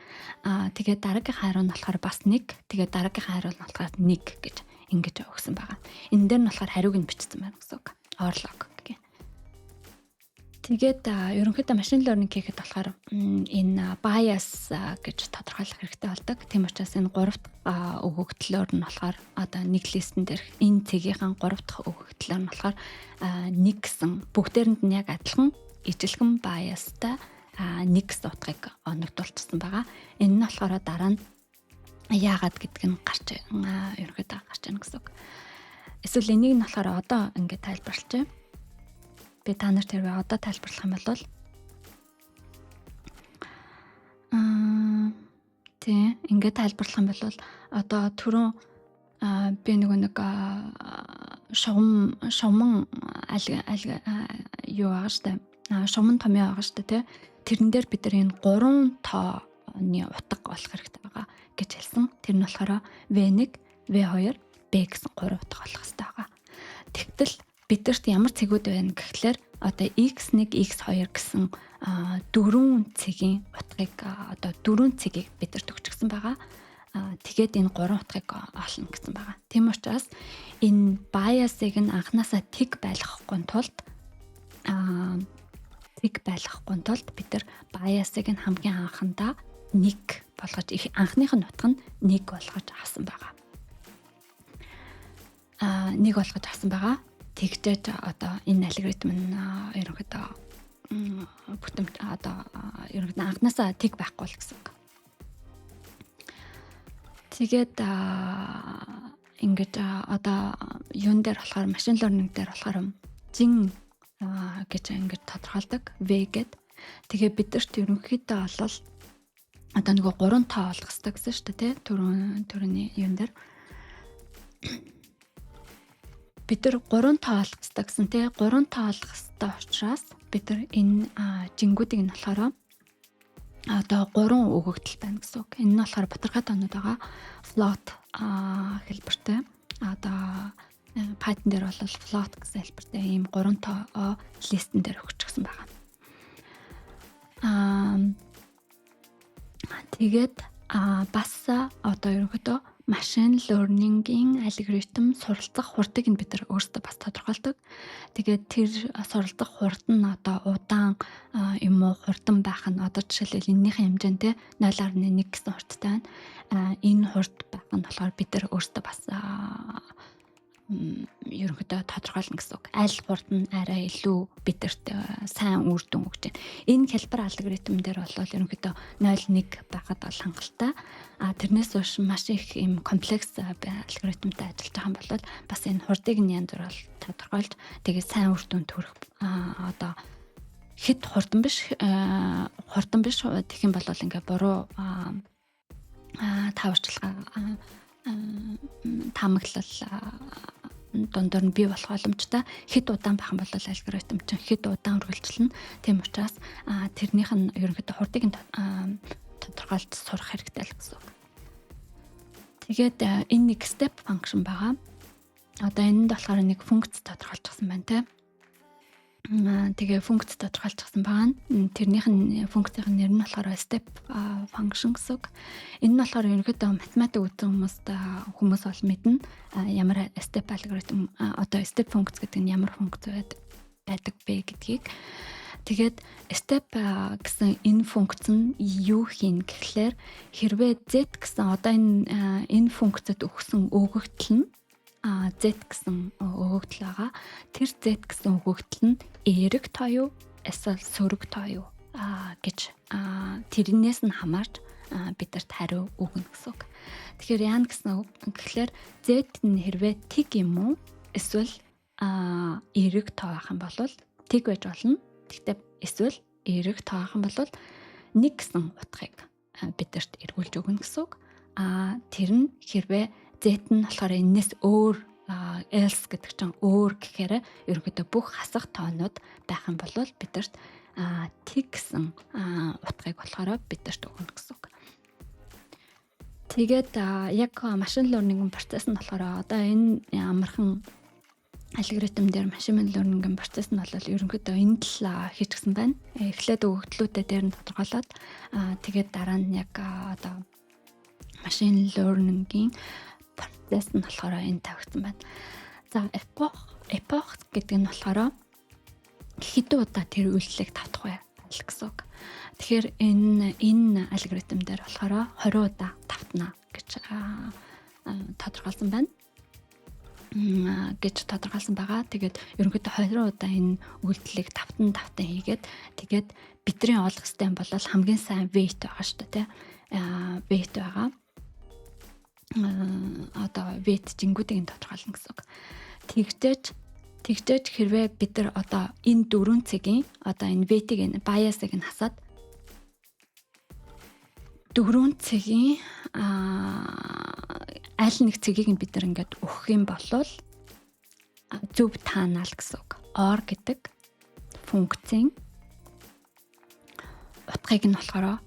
Тэгээ дараагийнхаа хариу нь болохоор бас нэг. Тэгээ дараагийнхаа хариу нь болохоор нэг гэж ингэж өгсөн байгаа. Энэ дээр нь болохоор хариуг нь бичсэн байна гэсэн үг. Or log гэх. Тэгээд ерөнхийдөө машин learning хийхэд болохоор энэ bias гэж тодорхойлох хэрэгтэй болдог. Тийм учраас энэ 3 дахь өгөгдлөөр нь болохоор одоо нэг листэн дээр энэ цэгийнхэн 3 дахь өгөгдлөөр нь болохоор нэг гэсэн бүгдээрэнд нь яг адилхан ижилхэн biasтай нэг гэсэн утгыг оногдуулчихсан байгаа. Энэ нь болохоор дараа нь яагаад гэдг нь ерөнхийдөө гарч ийн гэсэн үг. Эсвэл энийг нь болохоор одоо ингээд тайлбарлаж байна. Би та нарт хэрвээ одоо тайлбарлах юм бол тий ингээд тайлбарлах юм бол одоо түрүүн би нэг шовмон юу байгаа штэ. Шовмон томьёо байгаа штэ тий. Тэрэн дээр бид нар энэ 3 тооны утга болох хэрэгтэй байгаа гэж хэлсэн. Тэр нь болохоор V1, V2, B гэсэн 3 утга болох хэрэгтэй байгаа. Тэгтэл бидэрт ямар цэгүүд байна гэхлээр одоо x1, x2 гэсэн 4 цэгийн утгыг одоо 4 цэгийг бидэрт өгчихсөн байгаа. Тэгээд энэ 3 утгыг олно гэсэн байгаа. Тийм учраас энэ bias-ыг нь анханасаа тэг байлгахгүй тулд бид нар bias-ыг нь хамгийн анхандаа 1 болгож анхных нь утга нь 1 болгож авсан байгаа. 1 болгож авсан байгаа. Тэгжээж одоо энэ алгоритм нь ерөнхийдөө бүтэмж одоо ерөнхийдөө анханасаа тэг байхгүй л гэсэн үг. Тэгээд ингэж одоо юун дээр болохоор машин learning дээр болохоор зин гэж ингэж тодорхойлдог V гэд. Тэгээ бидэрт ерөнхийдөө бол одоо нөгөө 3 тоо олох хэрэгтэй гэсэн шүү дээ, түрүүний юун дээр. Бид нар 3 тоо олох хэрэгтэй гэсэн тий 3 тоо олох хэрэгтэй учраас бид нар энэ жингүүдийг нь болохоор одоо 3 өгөгдөл байна гэсэн үг. Энэ нь болохоор батархай тоонууд байгаа. Float хэлбэртэй. Одоо Python дээр бол float гэсэн хэлбэртэй ийм 3 тоо листэн дээр өгчихсэн байгаа. Тэгээд бас одоо ерөнхийдөө машин learning-ийн алгоритм суралцах хурдыг нь бид нар өөрсдөө бас тодорхойлдог. Тэгээд тэр суралцах хурд нь одоо удаан юм уу хурдан байх нь одоо жишээлбэл энэнийхэн хэмжээнд 0.1 гэсэн хурдтай байна. Энэ хурд байх нь болохоор бид нар өөрсдөө бас ерөнхийдөө тодорхойлно гэсэн үг. Аль хурд нь арай илүү бидэрт сайн үр дүн өгч байна. Энэ хэлбэр алгоритм дээр бол ерөнхийдөө 0.1 байхад бол хангалттай. Тэрнээс биш маш их юм комплекс алгоритмтай ажиллаж байгаа юм бол бас энэ хурдыг нь янз бүр тодорхойлж тэгээд сайн үр дүн төрөх одоо хэд хурдан биш гэх юм бол ингээ буруу таварчлага таамаглал дундор нь бий болох боломжтой. Хэд удаан байх юм бол алгоритм чинь хэд удаан үргэлжилнэ. Тийм учраас тэрнийх нь ерөнхийдөө хурдыг нь тодорхойлж сурах хэрэгтэй л гэсэн үг. Тэгээд энэ нэг step function байгаа. Одоо энэнд болохоор нэг функц тодорхойлчихсан байна те. Тэгээ функц тодорхойлчихсан байгаа. Тэрнийх нь функцийн нэр нь болохоор step function гэсэн үг. Энэ нь болохоор ерөнхийдөө математик үзэн хүмүүс бол мэднэ. Ямар step алгоритм одоо step функц гэдэг нь ямар функц байдаг бэ гэдгийг. Тэгээд step гэсэн энэ функц нь юу хийн гэхлээр хэрвээ z гэсэн одоо энэ функцэд өгсөн өгөгдөл нь Z гэсэн өгөгдөл байгаа. Тэр Z гэсэн өгөгдөл нь эерэг тоо юу эсвэл сөрөг тоо юу гэж тэрнээс нь хамаарч бидэрт хариу өгнө гэсэн үг. Тэгэхээр яа гэсэн үг гэхэлэр Z нь хэрвээ тэг юм уу эсвэл эерэг тоо байх юм бол тэг байж болно. Тэгтээ эсвэл эерэг тоо байх юм бол нэг гэсэн утгыг бидэрт эргүүлж өгнө гэсэн үг. Тэр нь хэрвээ Z нь болохоор энэс өөр else гэдэг чинь өөр гэхээр ерөнхийдөө бүх хасах тоонууд байх юм бол бидэрт тэг гэсэн утгыг болохоор бидэрт өгнө гэсэн үг. Тэгээд яг машин learning процесс нь болохоор одоо энэ амархан алгоритм дээр машин learning процесс нь бол ерөнхийдөө энд л хийчихсэн байна. Эхлээд өгөгдлүүдээ дээр нь тодорхойлоод тэгээд дараа нь яг одоо машин learning-ийн процесс нь болохоор энэ тавигдсан байна. За epoch гэдэг нь болохоор хэдэн удаа тэр үйлчлэгийг татах вэ гэсэн үг. Тэгэхээр энэ алгоритм дээр болохоор 20 удаа татна гэж тодорхойлсон байна. Гэж тодорхойлсон байгаа. Тэгээд ерөнхийдөө 20 удаа энэ үйлдэлийг тавтан хийгээд тэгээд бидний олох хэвтэй бол хамгийн сайн weight байгаа шүү дээ, тэ. Weight байгаа. Одоо weight жингүүдийг тодорхойлно гэсэн үг. Тэгжээж хэрвээ бид нар одоо энэ дөрвөн цэгийн одоо энэ weight-ийг энэ bias-ыг нь хасаад дөрвөн цэгийн аль нэг цэгийг бид нар ингээд өгөх юм бол зөв таанал гэсэн үг. OR гэдэг функцийн утгыг нь болохоор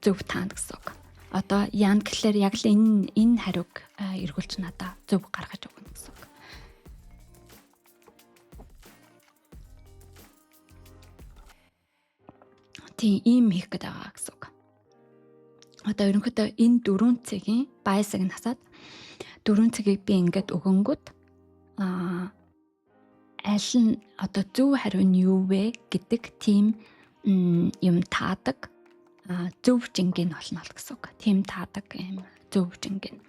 зөв таана гэсэн үг. Одоо яа гэхэлэр яг л энэ хариуг эргүүлж надаа зөв гаргаж өгнө гэсэн үг. Тийм ийм хийх гэдэг байгаа гэсэн үг. Одоо ерөнхийдөө энэ дөрвөн цэгийн bias-ыг нь хасаад дөрвөн цэгийг би ингээд өгөнгөт аль нь одоо зөв хариу нь юу вэ гэдэг тийм юм таадаг зөв жингийн олно гэсэн үг. Тийм таадаг юм зөв жингийн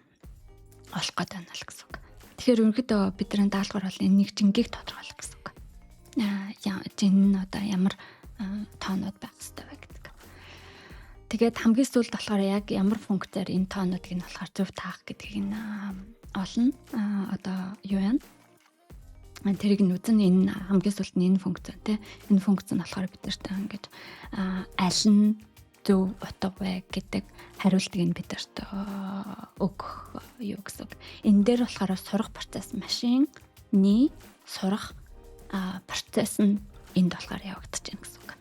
олох гэдэг нь л гэсэн үг. Тэгэхээр ерөнхийдөө бидний даалгавар бол энэ нэг жингийг тодорхойлох гэсэн үг. Жин нь одоо ямар тоонууд байх ёстой вэ гэдэг. Тэгээд хамгийн сүүлд болохоор яг ямар функцээр энэ тоонуудыг нь болохоор зөв таах гэдгийг нь олно. Одоо юу вэ? Тэрийг нь үзэн энэ хамгийн сүүлд нь энэ функц те. Энэ функц нь болохоор бидэрт ингэж аль нь зөв утга вэ гэдэг хариултыг нь бидэрт өгөх юу гэсэн. Энэ дээр болохоор сурах процесс машинны сурах процесс нь энд болохоор явагдаж байна гэсэн үг.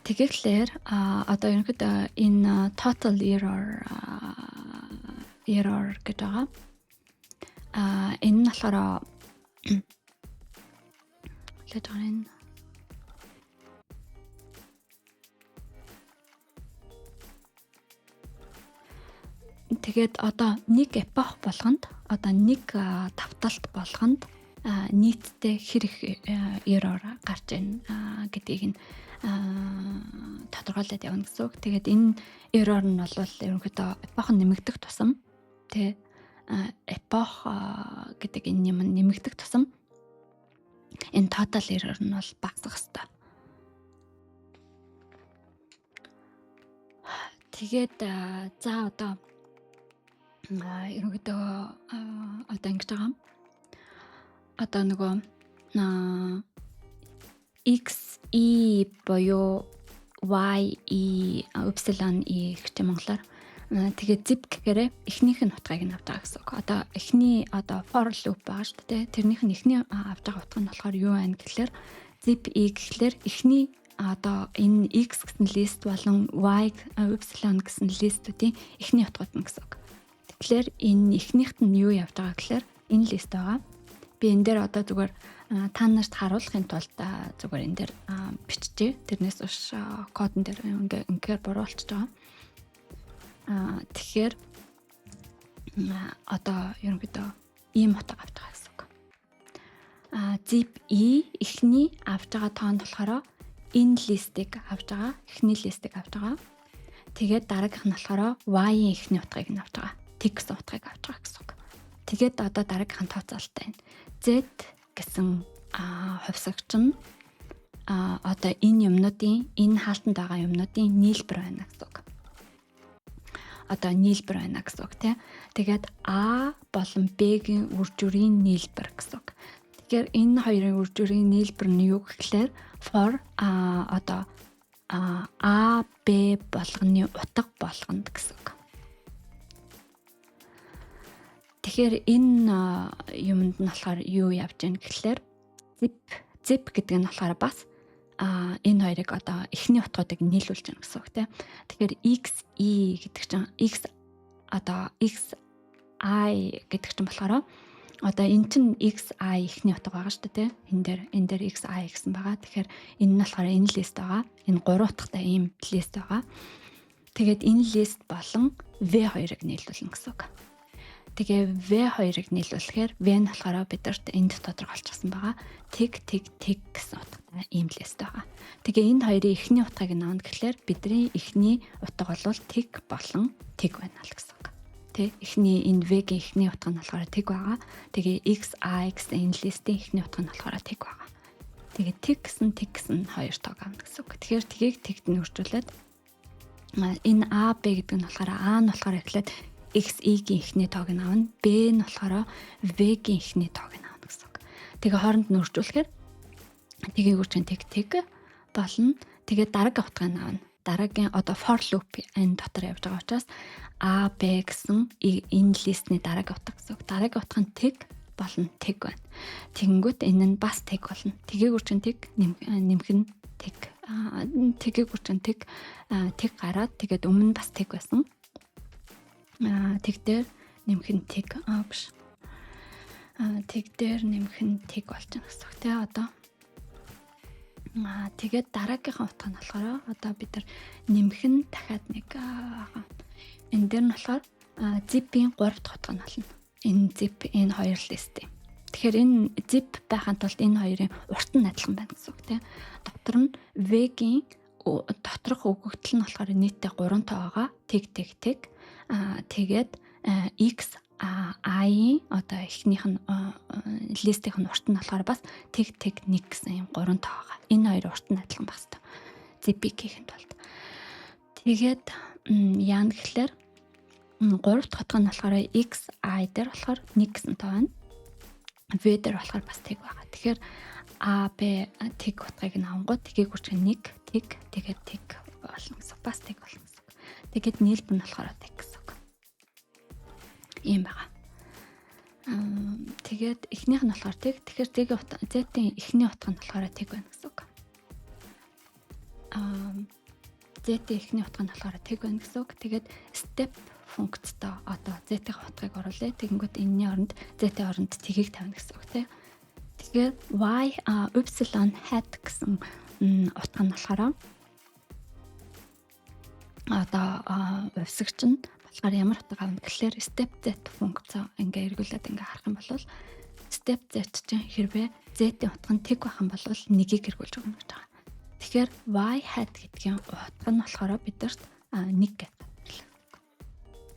Тэгэхээр одоо ерөнхийдөө энэ total error гэж байгаа. Энэ нь болохоор тэгээд одоо нэг epoch болгонд одоо нэг давталт болгонд нийтдээ хэрэг error гарч байна гэдгийг нь тодорхойлоод явна гэсэн үг. Тэгээд энэ error нь бол ерөнхийдөө epoch нэмэгдэх тусам тэ epoch гэдэг энэ юм нэмэгдэх тусам энэ total error нь бол багасах ёстой. Тэгээд за одоо ерөнхийдөө одоо ингэж байгаа. Одоо нөгөө x e боёо y e epsilon e гэх юм монголоор тэгээд zip гэхээр эхнийх нь утгыг нь авч байгаа гэсэн үг. Одоо эхний одоо for loop байгаа шүү дээ. Тэрнийх нь эхний авч байгаа утга нь болохоор юу вэ гэхэлэр zip e гэхэлэр эхний одоо энэ x гэсэн лист болон y epsilon гэсэн листүүдийн эхний утгууд нь гэсэн үг. Тэгэхээр энэ эхнийхт нь юу явж байгаа гэхэлэр энэ лист байгаа. Би энэ дээр одоо зүгээр та нарт харуулахын тулд зүгээр энэ дээр биччихье. Тэрнээс биш кодн дээр ингээр буруулчихж байгаа. Тэгэхээр одоо ерөнхийдөө ийм утга авч байгаа гэсэн үг. zip E эхний авж байгаа тоонд болохоор энэ листийг авж байгаа. Эхний листийг авж байгаа. Тэгээд дараагийнх нь болохоор Y-ийн эхний утгыг нь авж байгаа. T гэсэн утгыг авж байгаа гэсэн үг. Тэгээд одоо дараагийнх нь тооцоололтой байна. Z гэсэн хувьсагч нь одоо энэ юмнуудын энэ хаалтанд байгаа юмнуудын нийлбэр байна гэсэн үг. Одоо нийлбэр байна гэсэн үг тий. Тэгээд A болон B-гийн үр дүрийн нийлбэр гэсэн үг. Тэгэхээр энэ хоёрын үр дүрийн нийлбэр нь юу гэхээр for одоо A, B болгоны утга болгоно гэсэн үг. Тэгэхээр энэ юмд нь болохоор юу явж байна гэхлээр zip гэдэг нь болохоор бас энэ хоёрыг одоо эхний утгуудыг нийлүүлж байна гэсэн үг тийм. Тэгэхээр XE гэдэг чинь XI гэдэг чинь болохоор одоо эн чинь XI эхний утга байгаа шүү дээ тийм. Энэ дээр XI гэсэн байгаа. Тэгэхээр энэ нь болохоор энэ лист байгаа. Энэ 3 утгатай ийм лист байгаа. Тэгээд энэ лист болон V2-ыг нийлүүлнэ гэсэн үг. Тэгээ V2-ыг нийлүүлэхээр V нь болохоор бидэрт энд тодорхойлчихсан байгаа. Тэг гэсэн утгатай ийм лист байгаа. Тэгээ энэ хоёрын эхний утгыг нь авна гэхлээр бидний эхний утга бол тэг болон тэг байна л гэсэн үг. Тэ эхний энэ V-гийн эхний утга нь болохоор тэг байгаа. Тэгээ XI гэсэн энэ листийн эхний утга нь болохоор тэг байгаа. Тэгээ тэг гэсэн хоёр тоог авна гэсэн үг. Тэгэхээр тгийг тэгт нь өржүүлээд энэ A, B гэдэг нь болохоор A нь болохоор эхлээд XE-гийн эхний тоог нь авна. B нь болохоор V-гийн эхний тоог нь авна гэсэн үг. Тэгээ хооронд нь өржүүлэхээр тгийг үржин тэг болно. Тэгээ дараагийн утгыг нь авна. Дараагийн одоо for loop энэ дотор явж байгаа учраас A, B гэсэн энэ листний дараагийн утга гэсэн үг. Дараагийн утга нь тэг болон тэг байна. Тэгэнгүүт энэ нь бас тэг болно. Тгийг үржин тэг нэмэх нь тэг. Тгийг үржин тэг гараад тэгээд өмнө нь бас тэг байсан. Тэг дээр нэмэх нь тэг биш. Тэг дээр нэмэх нь тэг болж байгаа гэсэн үг тий одоо. Тэгээд дараагийнхаа утга нь болохоор одоо бид нар нэмэх нь дахиад нэг энэ дээр нь болохоор zip-ийн 3 дахь утга нь болно. Энэ zip энэ хоёр листтэй. Тэгэхээр энэ zip байхын тулд энэ хоёрын урт нь адилхан байна гэсэн үг тийм. Дотор нь V-гийн доторх өгөгдөл нь болохоор нийтдээ 3 тоогоо тэг. Тэгээд X I-ийн одоо эхнийх нь листийнх нь урт нь болохоор бас тэг 1 гэсэн юм 3 тоогоо. Энэ хоёр урт нь адилхан байх хэрэгтэй. Zip-ийг хийхэд тулд. Тэгээд яа гэхэлэр 3 дахь утга нь болохоор XI дээр болохоор 1 гэсэн тоо байна. V дээр болохоор бас тэг байгаа. Тэгэхээр A, B тэг утгыг нь авангууд тгийг үржих 1 тэг тэгээд тэг болно гэсэн. Бас тэг болно гэсэн. Тэгээд нийлбэр нь болохоор тэг гэсэн. Ийм байгаа. Тэгээд эхнийх нь болохоор тэг. Тэгэхээр Z-ийн эхний утга нь болохоор тэг байна гэсэн үг. Z-ийн эхний утга нь болохоор тэг байна гэсэн үг. Тэгээд step функцтой одоо Z-ийн утгыг оруулъя. Тэгэнгүүт энэний оронд Z-ийн оронд тгийг тавина гэсэн үг тийм. Тэгэхээр y hat гэсэн утга нь болохоор одоо өвсөгч нь болохоор ямар утга авна гэхлээр step Z функц ингээ эргүүлээд ингээ харах юм бол step Z чинь хэрвээ Z-ийн утга нь тэг байх юм бол нэгийг эргүүлж өгнө гэж байгаа. Тэгэхээр y hat гэдгийн утга нь болохоор бидэрт 1 гэдэг.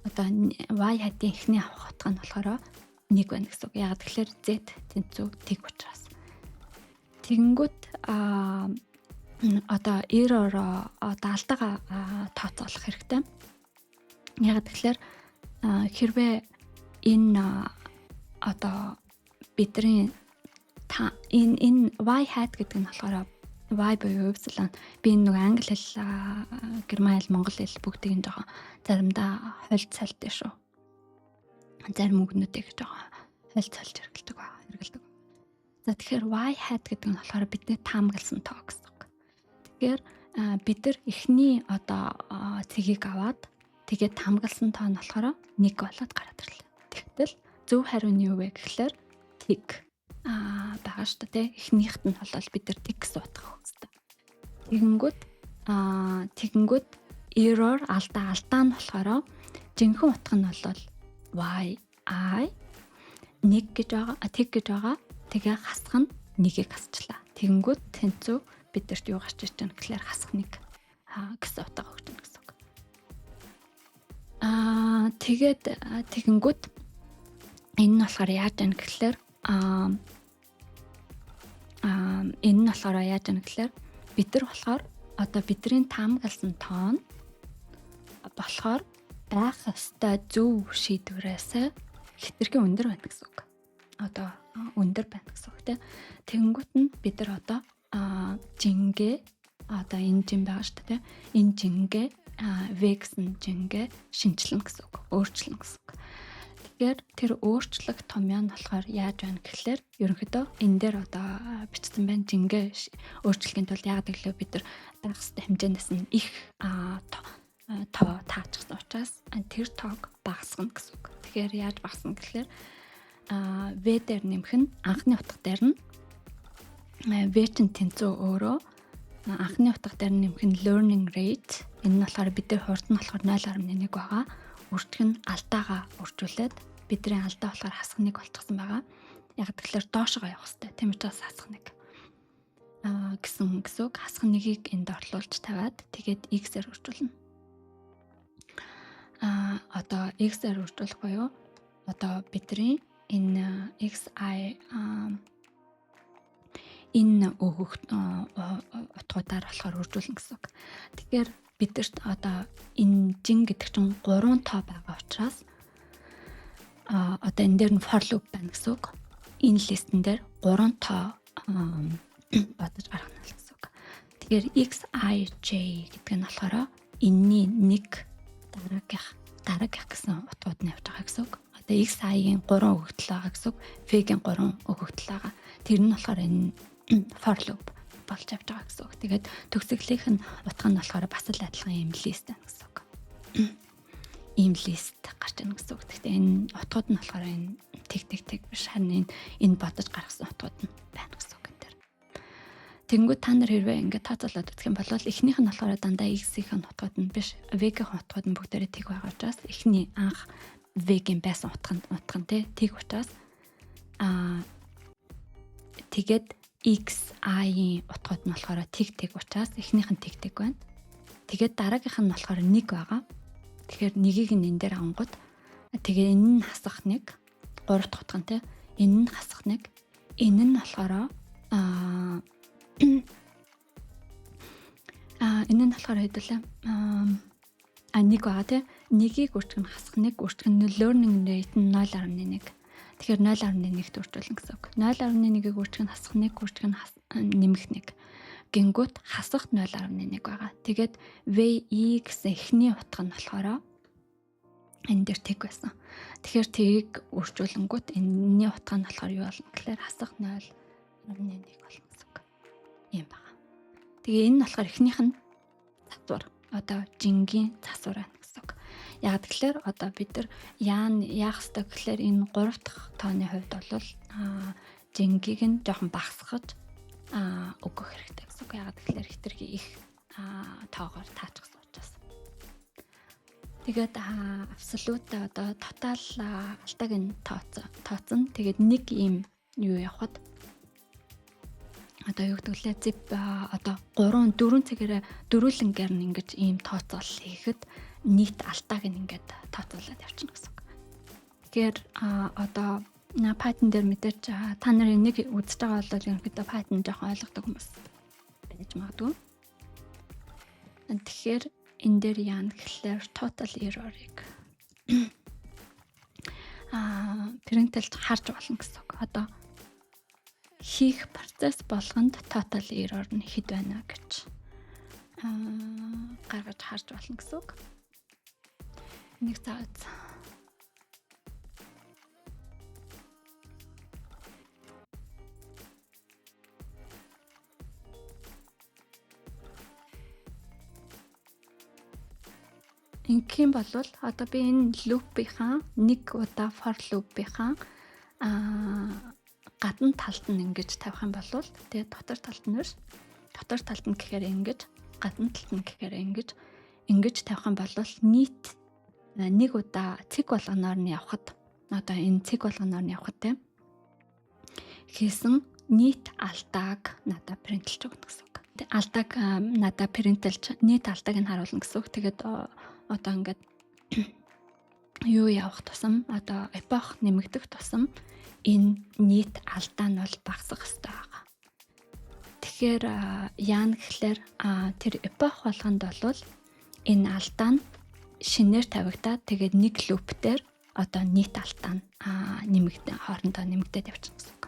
Одоо y hat-ийн эхний авах утга нь болохоор 1 байна гэсэн үг. Яг тэгэхээр Z тэнцүү тэг учраас. Тэгэнгүүт одоо error одоо алдаага тооцоолох хэрэгтэй. Яг тэгэхээр хэрвээ энэ одоо бидний энэ y hat гэдэг нь болохоор y буюу y би нэг англи хэл, герман хэл, монгол хэл бүгдийг нь жоохон заримдаа хольцолтой шүү. Зарим үгнүүдийг жоохон хольцолж хэрэглэдэг. За тэгэхээр y hat гэдэг нь болохоор бидний таамагласан тоо гэсэн үг. Тэгэхээр бид нар эхний одоо цэгийг аваад тэгээд таамагласан тоо нь болохоор 1 болоод гараад ирлээ. Тэгтэл зөв хариу нь юу вэ гэхлээр тэг байгаа шүү дээ. Эхнийхт нь бол бид нар тэг гэсэн утга өгсөн. Тэгэнгүүт error алдаа нь болохоор жинхэнэ утга нь бол y I 1 гэж байгаа, тэг гэж байгаа. Тэгээ хасах нь нэгийг хасчлаа. Тэгэнгүүт тэнцүү бидэрт юу гарч ирж байгаа гэхээр хасах нэг гэсэн утга өгч байна гэсэн үг. Тэгээд тэгэнгүүт энэ нь болохоор яаж яана гэхээр энэ нь болохоор яаж яана гэхээр бид нар болохоор одоо бидний таамагласан тоон болохоор байх ёстой зөв шийдвэрээс хэтэрхий өндөр байна гэсэн үг. Одоо өндөр байна гэсэн үг тийм. Тэгэнгүүт нь бид нар одоо жингээ одоо энэ жин байгаа шүү дээ. Энэ жингээ вексэн жингээ шинжилнэ гэсэн үг. Өөрчлөнө гэсэн үг. Тэгэхээр тэр өөрчлөх томьёо нь болохоор яаж байна гэхэлэр ерөнхийдөө энэ дээр одоо бичсэн байна жингээ өөрчлөхийн тулд яагаад гэвэл бид нар байх ёстой хэмжээнээс нь их тоо таачсан учраас тэр тоог багасгана гэсэн үг. Тэгэхээр яаж багасна гэхэлэр В дээр нэмэх нь анхны утга дээр нь В чинь тэнцүү өөрөө анхны утга дээр нэмэх нь learning rate энэ нь болохоор бидний хурд нь болохоор 0.1 байгаа. Үржих нь алдаагаа үржүүлээд бидний алдаа болохоор хасах нэг болчихсон байгаа. Яг тэгэхээр доошоо явах хэрэгтэй. Тийм учраас хасах нэг гэсэн үг. Хасах нэгийг энд орлуулж тавиад тэгээд x-ээр үржүүлнэ. Одоо x-ээр үржүүлэх буюу одоо бидний энэ xi энэ утгуудаар болохоор үржүүлнэ гэсэн үг. Тэгэхээр бидэрт одоо энэ жин гэдэг чинь 3 тоо байгаа учраас одоо энэ дээр нь for loop байна гэсэн үг. Энэ листен дээр 3 тоо бодож гаргана гэсэн үг. Тэгэхээр xij гэдэг нь болохоор энэний нэг дараагийнх гэсэн утгууд нь явж байгаа гэсэн үг. Одоо xi-ийн 3 өгөгдөл байгаа гэсэн үг. v-ийн 3 өгөгдөл байгаа. Тэр нь болохоор энэ for loop болж явж байгаа гэсэн үг. Тэгээд төгсгөлийнх нь утга нь болохоор бас л адилхан ийм лист байна гэсэн үг. Ийм лист гарч ирнэ гэсэн үг. Гэхдээ энэ утгууд нь болохоор энэ тэг биш харин энэ бодож гаргасан утгууд нь байна гэсэн үг энэ дэр. Тэнгүүд та нар хэрвээ ингээд тооцоолоод үзэх юм бол эхнийх нь болохоор дандаа x-ийн утгууд нь биш, v-ийн утгууд нь бүгдээрээ тэг байгаа учраас эхний анх v-ийн байсан утга нь тэг учраас тэгээд xi-ийн утгууд нь болохоор тэг учраас эхнийх нь тэг байна. Тэгээд дараагийнх нь болохоор 1 байгаа. Тэгэхээр нэгийг нь энэ дээр ангууд. Тэгээ энэ нь хасах 1, 3 дахь утга нь энэ нь хасах 1. Энэ нь болохоор энэ нь болохоор хэдүүлээ 1 байгаа нэгийг үржих нь хасах 1, үржих нь learning rate нь 0.1. Тэгэхээр 0.1-т үржүүлнэ гэсэн үг. 0.1-ийг үржих нь хасах 1, үржих нь нэмэх 1. Гингүүт хасах 0.1 байгаа. Тэгээд VE гэсэн эхний утга нь болохоор энэ дээр тэг байсан. Тэгэхээр тгийг үржүүлэнгүүт энэний утга нь болохоор юу болно гэхээр хасах 0.1 болно гэсэн үг. Ийм байна. Тэгээ энэ нь болохоор эхнийх нь засвар. Одоо жингийн засвар байна гэсэн үг. Яг тэгэхээр одоо бид нар яах ёстой гэхээр энэ 3 дахь тооны хувьд бол жингийг нь жоохон багасгаж өгөх хэрэгтэй гэсэн үг. Яг тэгэхээр хэтэрхий их тоогоор таачсан учраас. Тэгээд абсолют одоо тотал алдааг нь тооцсон. Тэгээд нэг ийм юу явахад одоо юу гэдэг лээ зэп одоо 4 цагаараа дөрүүлэнгээр нь ингэж ийм тооцоол хийхэд нийт алдааг нь ингээд тооцоолоод явчихна гэсэн үг. Тэгэхээр одоо Python дээр мэдээч та нарын нэг үзэж байгаа бол ерөнхийдөө Python жоохон ойлгодог хүмүүс байж магадгүй. Тэгэхээр энэ дээр яана гэхлээр total error-ыг parental харж болно гэсэн үг. Одоо хийх процесс болгонд total error нь хэд байна гэж гаргаж харж болно гэсэн үг. Нэг цаад ингийн бол одоо би энэ loop-ийнхаа нэг удаа for loop-ийнхаа гадна талд нь ингэж тавих юм бол тэгээд дотор талд нь биш. Дотор талд нь гэхээр ингэж, гадна талд нь гэхээр ингэж тавих юм бол нийт нэг удаа цэг болгоноор нь явхад одоо энэ цэг болгоноор нь явхад хийсэн нийт алдааг надад принтлж өгнө гэсэн үг. Тэг алдааг надад принтлж нийт алдааг нь харуулна гэсэн үг. Тэгээд одоо ингээд юу явах тусам одоо эпох нэмэгдэх тусам энэ нийт алдаа нь бол багасах хэрэгтэй байгаа. Тэгэхээр яана гэхлээр тэр эпох болгонд бол энэ алдаа нь шинээр тавигдаад тэгээд нэг лупээр одоо нийт алдаа нь хоорондоо нэмэгдээд явчихна гэсэн үг.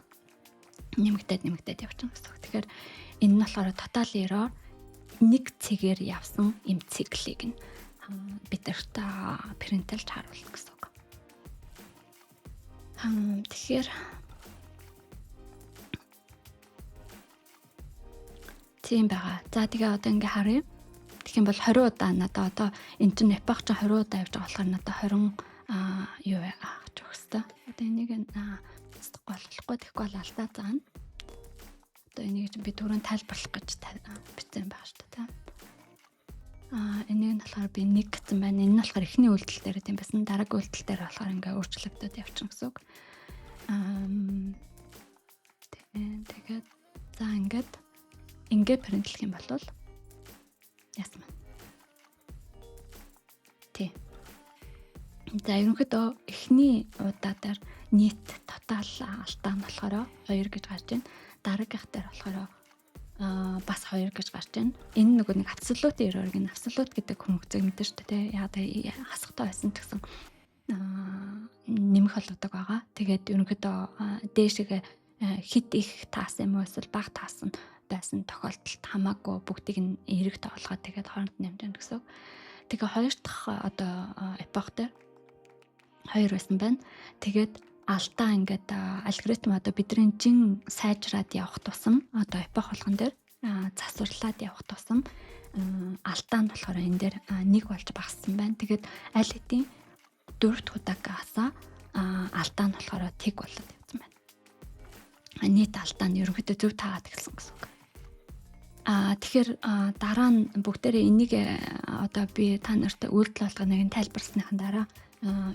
Нэмэгдээд явчихна гэсэн үг. Тэгэхээр энэ нь болохоор total error нэг цэгээр явсан эм циклийг нь бидэрт принтлж харуулна гэсэн үг. Тэгэхээр тийм байгаа. За тэгээ одоо ингээ харъя. Тэгэх юм бол 20 удаа надад одоо энэ чинь эпох ч 20 удаа явж байгаа болохоор надад 20 юу аах хэвчээ. Одоо энийг болохгүй тэгэхгүй бол алдаа заана. Одоо энийг би түрүүн тайлбарлах гэж бичсэн байгаа шүү дээ. Энийг нь болохоор би 1 гэсэн байна. Энэ нь болохоор эхний үйлдэл дээр тийм байсан. Дараагийн үйлдэл дээр болохоор ингээ өөрчлөгдөд явчихна гэсэн үг. Тэгээд за ингээд принтлэх юм бол яасан бэ? Тий. За ерөнхийдөө эхний удаагаар нийт тотал алдаа нь болохоор 2 гэж гарч байна. Дараагийнх дээр болохоор бас 2 гэж гарч байна. Энэ нөгөө нэг абсолют error гэх абсолют гэдэг хүмүүцэг мэдэн шүү дээ. Яг хасахтай байсан ч гэсэн нэмэх болгодог байгаа. Тэгээд ерөнхийдөө дээшгээ хит их таас юм уу эсвэл бага таас нь байсан тохиолдолд хамаагүй бүгдийг нь эерэг тоолгоод тэгээд хооронд нэмж өгнө гэсэн. Тэгээ хоёр дахь одоо эпох дээр 2 байсан байна. Тэгээд алдаа ингээд алгоритм одоо бидний жин сайжраад явах тусам одоо эпох болгон дээр засварлаад явах тусам алдаа нь болохоор энэ дээр 1 болж багассан байна. Тэгээд аль хэдийн 4 дахь удаагаас алдаа нь болохоор тэг болоод явсан байна. Нийт алдаа нь ерөнхийдөө зөв таагаад эхэлсэн гэсэн үг. Тэгэхээр дараа нь бүгдээрээ энийг одоо би та нартай үйлдэл болгоныг тайлбарсныхан дараа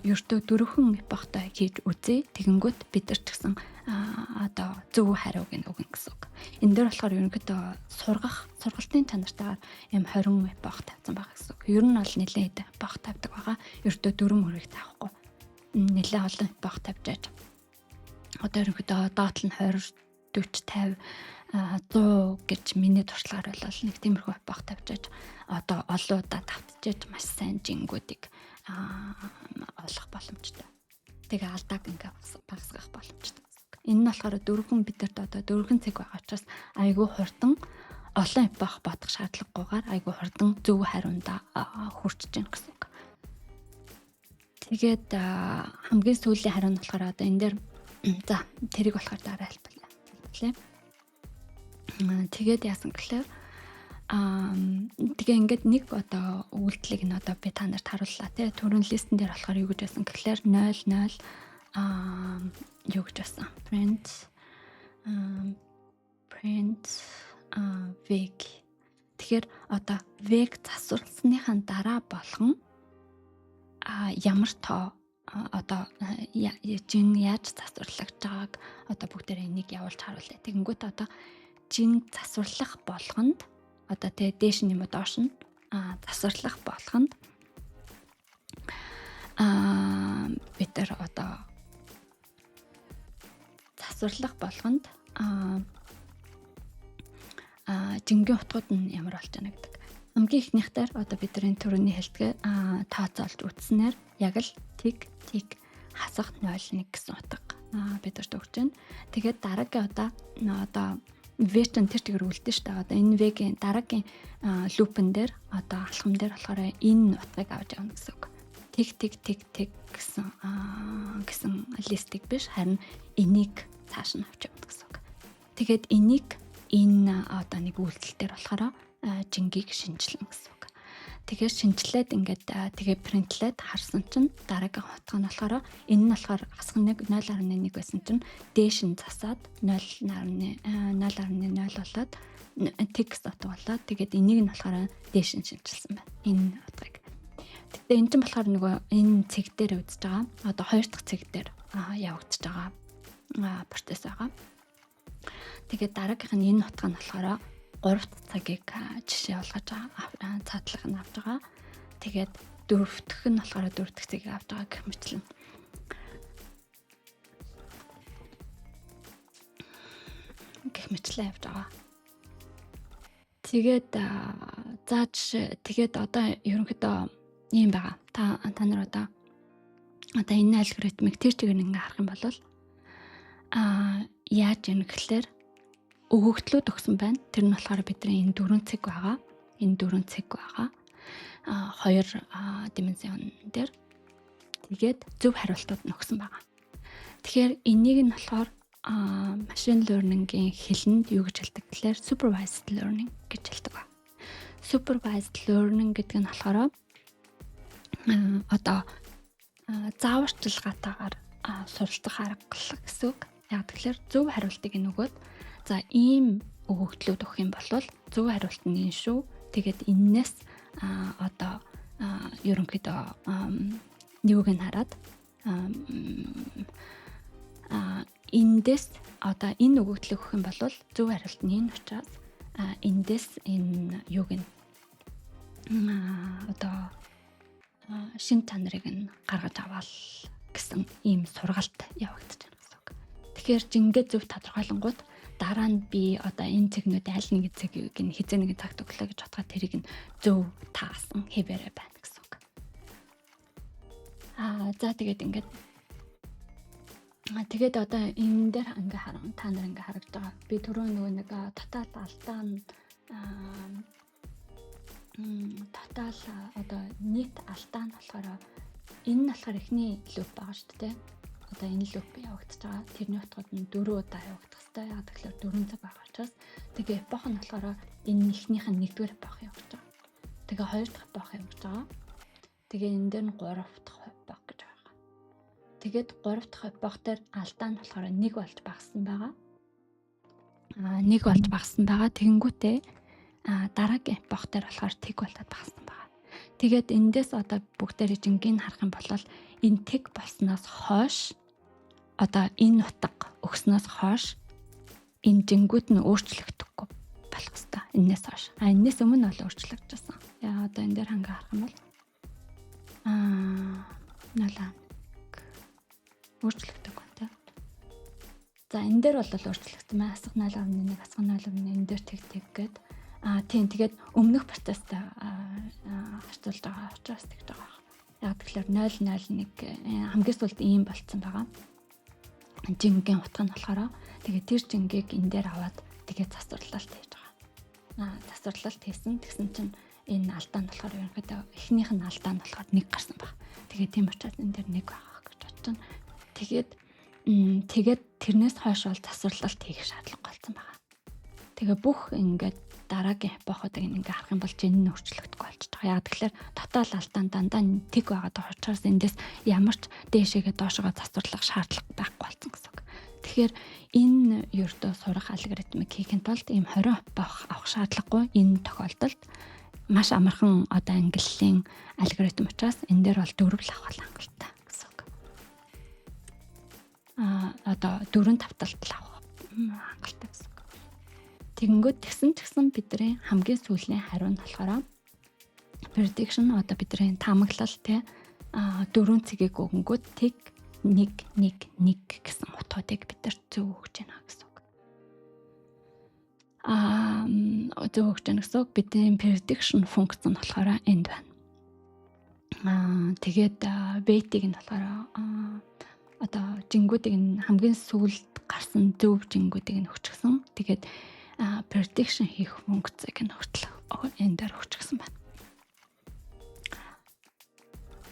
ердөө 4 эпохтой хийж үзье. Тэгэнгүүт бид нар ч гэсэн одоо зөв хариуг нь өгнө гэсэн үг. Энэ дээр болохоор ерөнхийдөө сургалтын чанартайгаар юм 20 эпох тавьсан байгаа гэсэн үг. Ер нь бол нэлээд эпох тавьдаг байгаа. Ердөө 4 мөрийг тавихгүй. Нэлээд олон эпох тавьж яаж. Одоо ерөнхийдөө доотлол нь 20, 40, 50 100 гэж миний туршлагаар бол нэг тиймэрхүү эпох тавьж одоо олон удаа давтжээж маш сайн жингүүдийг олох боломжтой. Тэгээ алдааг ингээ багасгах боломжтой. Энэ нь болохоор 4 бидэрт одоо 4 цаг байгаа учраас айгүй хурдан олон эпох бодох шаардлагагүйгээр айгүй хурдан зөв хариундаа хүрч чинь гэсэн үг. Тэгээд хамгийн сүүлийн хариу нь болохоор одоо энэ дээр за тэрийг болохоор дараа хэлбэлээ. Тэгээд яасан гэхээр тэгээ ингээд нэг одоо үйлдэлийг нь одоо би та нарт харууллаа тий. Түрүүн листен дээр болохоор юу гэж байсан гэхээр 00 юу гэж байсан. Print veg. Тэгэхээр одоо veg засварласныхаа дараа болгон ямар тоо одоо жин яаж засварлагдж байгааг одоо бүгдээрээ энийг явуулж харуулъя. Тэгэнгүүт одоо жин засварлах болгонд одоо тэгээ дээш нь юм уу доош нь засварлах болгонд бид нар одоо засварлах болгонд жингийн утгууд нь ямар болж байна гэдэг. Хамгийн ихнийхтэр одоо бидний төрөний хэлтгэ тооцоолж үзснээр яг л тиг хасах 0.1 гэсэн утга бид нарт өгч байна. Тэгээд дараагийн одоо V-чин тэр чигээр үлдэн шүү дээ. Одоо энэ V-гийн дараагийн лупен дээр одоо алхам дээр болохоор энэ утгыг авч явна гэсэн үг. Тэг гэсэн листик биш харин энийг цааш нь авч явна гэсэн үг. Тэгээд энийг энэ одоо нэг үйлдэл дээр болохоор жингийг шинжилнэ гэсэн үг. Тэгээд шинжилээд ингээд тэгээ принтлээд харсан чинь дараагийн утга нь болохоор энэ нь болохоор хасах 0.1 байсан чинь дээш нь засаад 0.0 болоод текст утга болоод тэгээд энийг нь болохоор дээш нь шинжилсэн байна. Энэ утгыг. Тэгтээ энэ чинь болохоор нөгөө энэ цэг дээр үзэж байгаа. Одоо хоёр дахь цэг дээр явагдаж байгаа процесс байгаа. Тэгээд дараагийнх нь энэ утга нь болохоор 3 цагийг жишээ болгож байгаа. Цаатлах нь авч байгаа. Тэгээд дөрөвдөх нь болохоор 4 дахь цагийг авч байгаа гэх мэтлэн. Гэх мэтлэн авч байгаа. Тэгээд тэгээд одоо ерөнхийдөө ийм байгаа. Та нар одоо энэ алгоритмыг тэр чигээр ингээ харах юм бол яаж юм гэхлээр өгөгдлүүд өгсөн байна. Тэр нь болохоор бидний энэ 4 цаг байгаа. Энэ 4 цаг байгаа. Хоёр дименсион дээр тэгээд зөв хариултууд нь өгсөн байгаа. Тэгэхээр энийг нь болохоор machine learning-ийн хэлэнд юу гэж хэлдэг гэхээр supervised learning гэж хэлдэг ба. Supervised learning гэдэг нь болохоор одоо зааварчилгаатаагаар суралцах арга гэсэн үг. Яг тэгэхээр зөв хариултыг нөгөөд за ийм өгөгдлүүд өгөх юм бол зөв хариулт нь энэ шүү. Тэгээд энээс одоо ерөнхийдөө юуг нь хараад эндээс одоо энэ өгөгдлийг өгөх юм бол зөв хариулт нь энэ учраас эндээс энэ юуг нь одоо шин чанарыг нь гаргаж аваал гэсэн ийм сургалт явагдаж байна гэсэн үг. Тэгэхээр жингээ зөв тодорхойлонгууд дараа нь би одоо энэ цэгнүүд аль нэг цэгийг нь хизээ нэгэн цагт өглөө гэж бодоход тэрийг нь зөв таасан хэвээрээ байна гэсэн үг. За тэгээд одоо энэ дээр ингээ харан та нар ингээ харагдж байгаа. Би түрүү нөгөө нэг тотал алдаа нь тотал одоо нийт алдаа нь болохоор энэ нь болохоор эхний луп байгаа шүү дээ. Одоо энэ луп явагдаж байгаа. Тэрний утгад нь 4 удаа явагдах хэрэгтэй. Яг тэгэхээр 4 цаг байгаа учраас тэгээ эпох нь болохоор энэ эхнийх нь 1-р эпох явагдаж байгаа. Тэгээ 2 дахь эпох явагдаж байгаа. Тэгээ энэ дээр нь 3 дахь эпох гэж байгаа. Тэгээд 3 дахь эпох дээр алдаа нь болохоор 1 болж багассан байгаа. 1 болж багассан байгаа. Тэгэнгүүтээ дараагийн эпох дээр болохоор тэг болоод багассан байгаа. Тэгээд эндээс одоо бүгдээр жингийг харах юм бол энэ тэг болсноос хойш одоо энэ утга өгснөөс хойш энэ жингүүд нь өөрчлөгдөхгүй болох хэвээр. Энээс хойш. Энээс өмнө бол өөрчлөгдөжсэн. Яа одоо энэ дээр ханга харах юм бол нулаа өөрчлөгдөг байна. За энэ дээр бол өөрчлөгдсөн маа. Асах 0.1, асах 0.1 энэ дээр тэг гээд тийм тэгээд өмнөх процесстай харьцуулж байгаа учраас тэгж байгаа. Яг тэгэхээр 0.01 хамгийн сүүлд ийм болцсон байгаа. Жингийн утга нь болохоор тэгээд тэр жингийг энэ дээр аваад тэгээд засварлалт хийж байгаа. Засварлалт хийсэн. Тэгсэн чинь энэ алдаа нь болохоор ерөнхийдөө эхнийх нь алдаа нь болохоор 1 гарсан баг. Тэгээд тийм учраас энэ дээр 1 байгаа гэж бодож байна. Тэгээд тэрнээс хойш бол засварлалт хийх шаардлага болсон байгаа. Тэгээ бүх ингээд дараагийн эпохуудыг ингээ харах юм бол жин нь өөрчлөгдөхгүй болж байгаа. Яг тэгэхээр тотал алдаан дандаа тэг байгаа учраас эндээс ямар ч дээшээгээ доошогоо засварлах шаардлага байхгүй болсон гэсэн үг. Тэгэхээр энэ ердөө сурах алгоритмыг хийхин тулд ийм 20 эпох авах шаардлагагүй. Энэ тохиолдолд маш амархан одоо ангиллын алгоритм учраас энэ дээр бол 4 л авах хангалттай гэсэн үг. Одоо 4 тавталт л авах хангалттай гэсэн. Тэгэнгүүт тэгсэн бидний хамгийн сүүлийн хариу нь болохоор prediction одоо бидний таамаглал те 4 цэгийг өгөнгүүт тэг 1 гэсэн утгуудыг бид нар зөв өгч байна гэсэн үг. Зөв өгч байна гэсэн үг. Бидний prediction функц нь болохоор энд байна. Тэгээд weight-ийг нь болохоор одоо жингүүдийг нь хамгийн сүүлд гарсан зөв жингүүдийг нь өчгсөн. Тэгээд prediction хийх функцийг нь энэ дээр өчгсөн байна.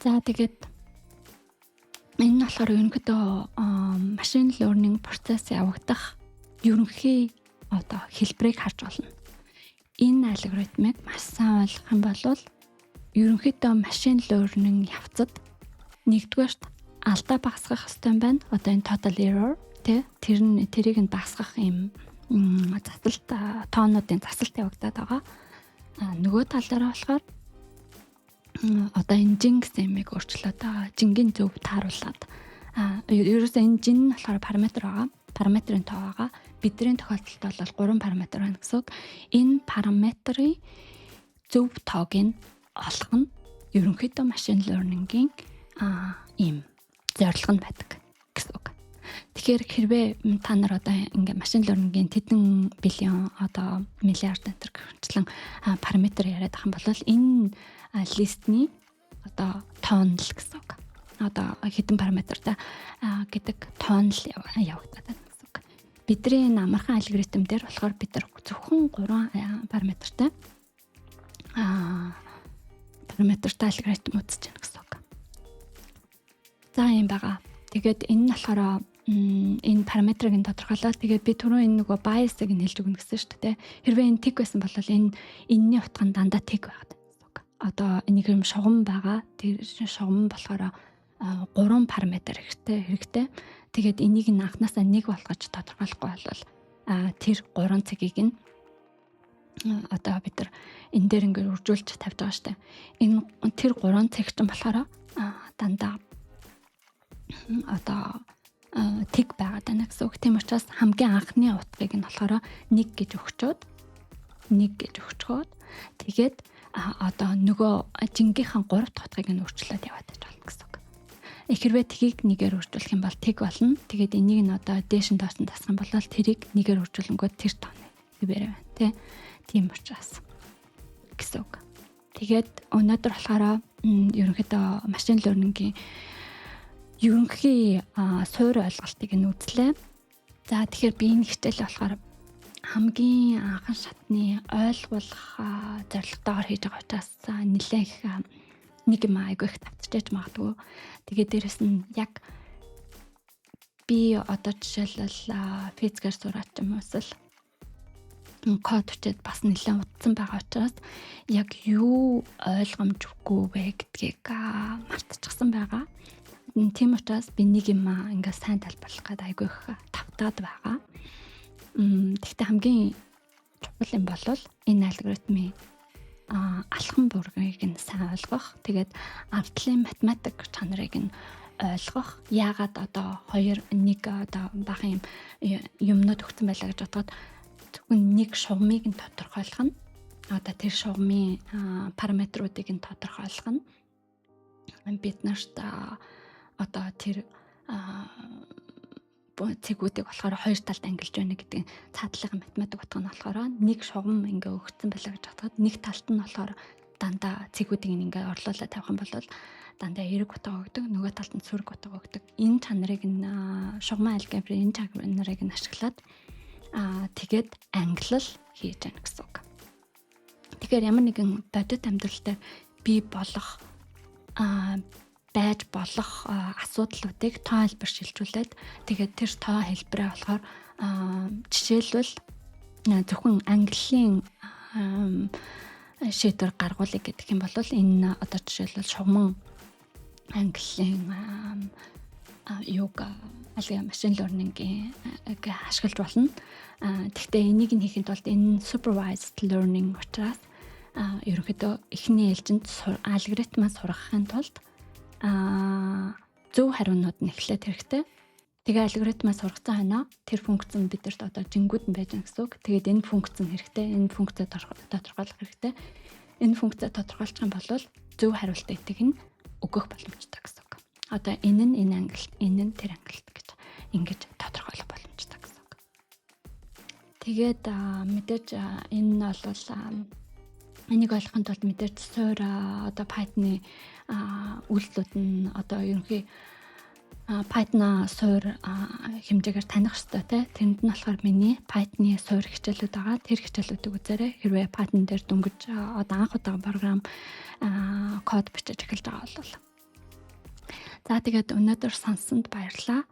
За тэгээд энэ нь болохоор ерөнхийдөө machine learning процесс явагдах ерөнхий одоо хэлбэрийг харж болно. Энэ алгоритмыг маш сайн ойлгох юм бол ерөнхийдөө machine learning явцад нэгдүгээрт алдаа багасгах хэрэгтэй байна. Одоо энэ total error тэрийг нь багасгах юм засалт тоонуудын засалт явагдаад байгаа. Нөгөө тал дээр болохоор одоо энэ жин гэсэн юмыг өөрчлөөд байгаа. Жингийн зөв тааруулаад ерөөсөө энэ жин нь болохоор параметр байгаа. параметрын тоо байгаа. Бидний тохиолдолд бол 3 параметр байна гэсэн үг. Энэ параметрын зөв тоог нь олох нь ерөнхийдөө machine learning-ийн ийм зорилго нь байдаг гэсэн үг. Тэгэхээр хэрвээ та нар одоо ингээ machine learning-ийн тэдэн биллион одоо миллиард энэ гэрчлэн параметр яриад байгаа юм бол энэ листний одоо тоон л гэсэн үг. Одоо хэдэн параметртай гэдэг тоон л явагдаад байна гэсэн үг. Бидний амархан алгоритм дээр болохоор бид нар зөвхөн 3 параметртай алгоритм үзэж байна гэсэн үг. За юм байгаа. Тэгээд энэ нь болохоор энэ параметрыг нь тодорхойлоод тэгээд би түрүү энэ нөгөө bias-ыг нь хэлж өгнө гэсэн шүү дээ. Хэрвээ энэ тэг байсан бол энэний утга нь дандаа тэг байгаад байна гэсэн үг. Одоо энийг юм шугам байгаа. Тэр шугам болохоор 3 параметр хэрэгтэй. Тэгээд энийг нь анханасаа нэг болгож тодорхойлохгүй бол тэр 3 цагийг нь одоо бид нар энэ дээр ингээд үржүүлж тавьж байгаа штэ. Энэ тэр 3 цаг чинь болохоор дандаа одоо тэг байгаад байна гэсэн үг. Тийм учраас хамгийн анхны утгыг нь болохоор 1 гэж өгчөөд тэгээд одоо нөгөө жингийнхэн 3 дахь утгыг нь өөрчлөөд яваад байж болно гэсэн үг. Хэрвээ тгийг нэгээр өөрчүүлэх юм бол тэг болно. Тэгээд энийг нь одоо дээш нь доош нь тасах юм бол тэрийг нэгээр өөрчүүлэнгүүт тэр тооны хэвээр байна тий. Тийм учраас гэсэн үг. Тэгээд өнөөдөр болохоор ерөнхийдөө machine learning-ийн ерөнхий суур ойлголтыг нь үзлээ. За тэгэхээр би энэ хичээл болохоор хамгийн анхан шатны ойлгуулах зорилготойгоор хийж байгаа учраас нэлээх нэг юм айгүй их тавцчихж магадгүй. Тэгээд дээрэс нь яг би одоо жишээлбэл физикээр сураач юм уусал код бичээд бас нэлээд утсан байгаа учраас яг юу ойлгомжгүй вэ гэдгийг мартчихсан байгаа. Тийм учраас би нэг юм ингээ сайн тайлбарлах гэдэг айгүй их тавтаад байгаа. Гэхдээ хамгийн чухал юм бол энэ алгоритмын алхам бүргийг нь сайн ойлгох. Тэгээд ардлын математик чанарыг нь ойлгох. Яагаад одоо 2 1 одоо бага юмнууд өгсөн байлаа гэж бодоход зөвхөн нэг шугамыг нь тодорхойлох нь одоо тэр шугамын параметруудыг нь тодорхойлох нь бид нарт одоо тэр цэгүүдийг болохоор 2 талд ангилж байна гэдэг цаатлын математик утга нь болохоор нэг шугам ингээ өгсөн байлаа гэж бодоход нэг талд нь болохоор дандаа цэгүүдийг ингээ орлуулад тавих юм бол дандаа эрэг утга өгдөг, нөгөө талд нь сүрэг утга өгдөг. Энэ чанарыг нь шугамын алгебрын энэ чанарыг нь ашиглаад тэгээд ангилал хийж байна гэсэн үг. Тэгэхээр ямар нэгэн бодит амьдрал дээр бий болох байж болох асуудлуудыг тоо хэлбэр шилжүүлээд тэгээд тэр тоо хэлбэрээ болохоор жишээлбэл зөвхөн ангиллын шийдвэр гаргуулъя гэдэг юм бол энэ одоо жишээлбэл шугамн ангиллын machine learning-ийг ашиглаж болно. Гэхдээ энийг нь хийхэд бол энэ supervised learning учраас ерөнхийдөө эхний ээлжинд алгоритмаа сургахын тулд зөв хариунууд нь эхлээд хэрэгтэй. Тэгээ алгоритмаа сургацсан хойноо тэр функц нь бидэрт одоо жингүүд нь байж байгаа гэсэн үг. Тэгээд энэ функц нь хэрэгтэй. Энэ функцээ тодорхойлох хэрэгтэй. Энэ функцээ тодорхойлчих юм бол зөв хариултыг нь өгөх боломжтой гэсэн үг. Одоо энэ нь энэ ангилт, энэ нь тэр ангилт гэж ингэж тодорхойлох боломжтой гэсэн үг. Тэгээд мэдээж энэ нь бол энийг ойлгохын тулд мэдээж суур одоо Python-ы үйлдэлүүд нь одоо ерөнхий Python суур хэмжээгээр таних хэрэгтэй те. Тэнд нь болохоор миний Python-ы суур хичээлүүд байгаа. Тэр хичээлүүдийг үзээрэй. Хэрвээ Python дээр дөнгөж одоо анх удаа програм код бичиж эхэлж байгаа бол. За тэгээд өнөөдөр сонссонд баярлалаа.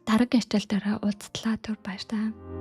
Дараагийн хичээл дээр уулзтлаа. Түр баярлалаа.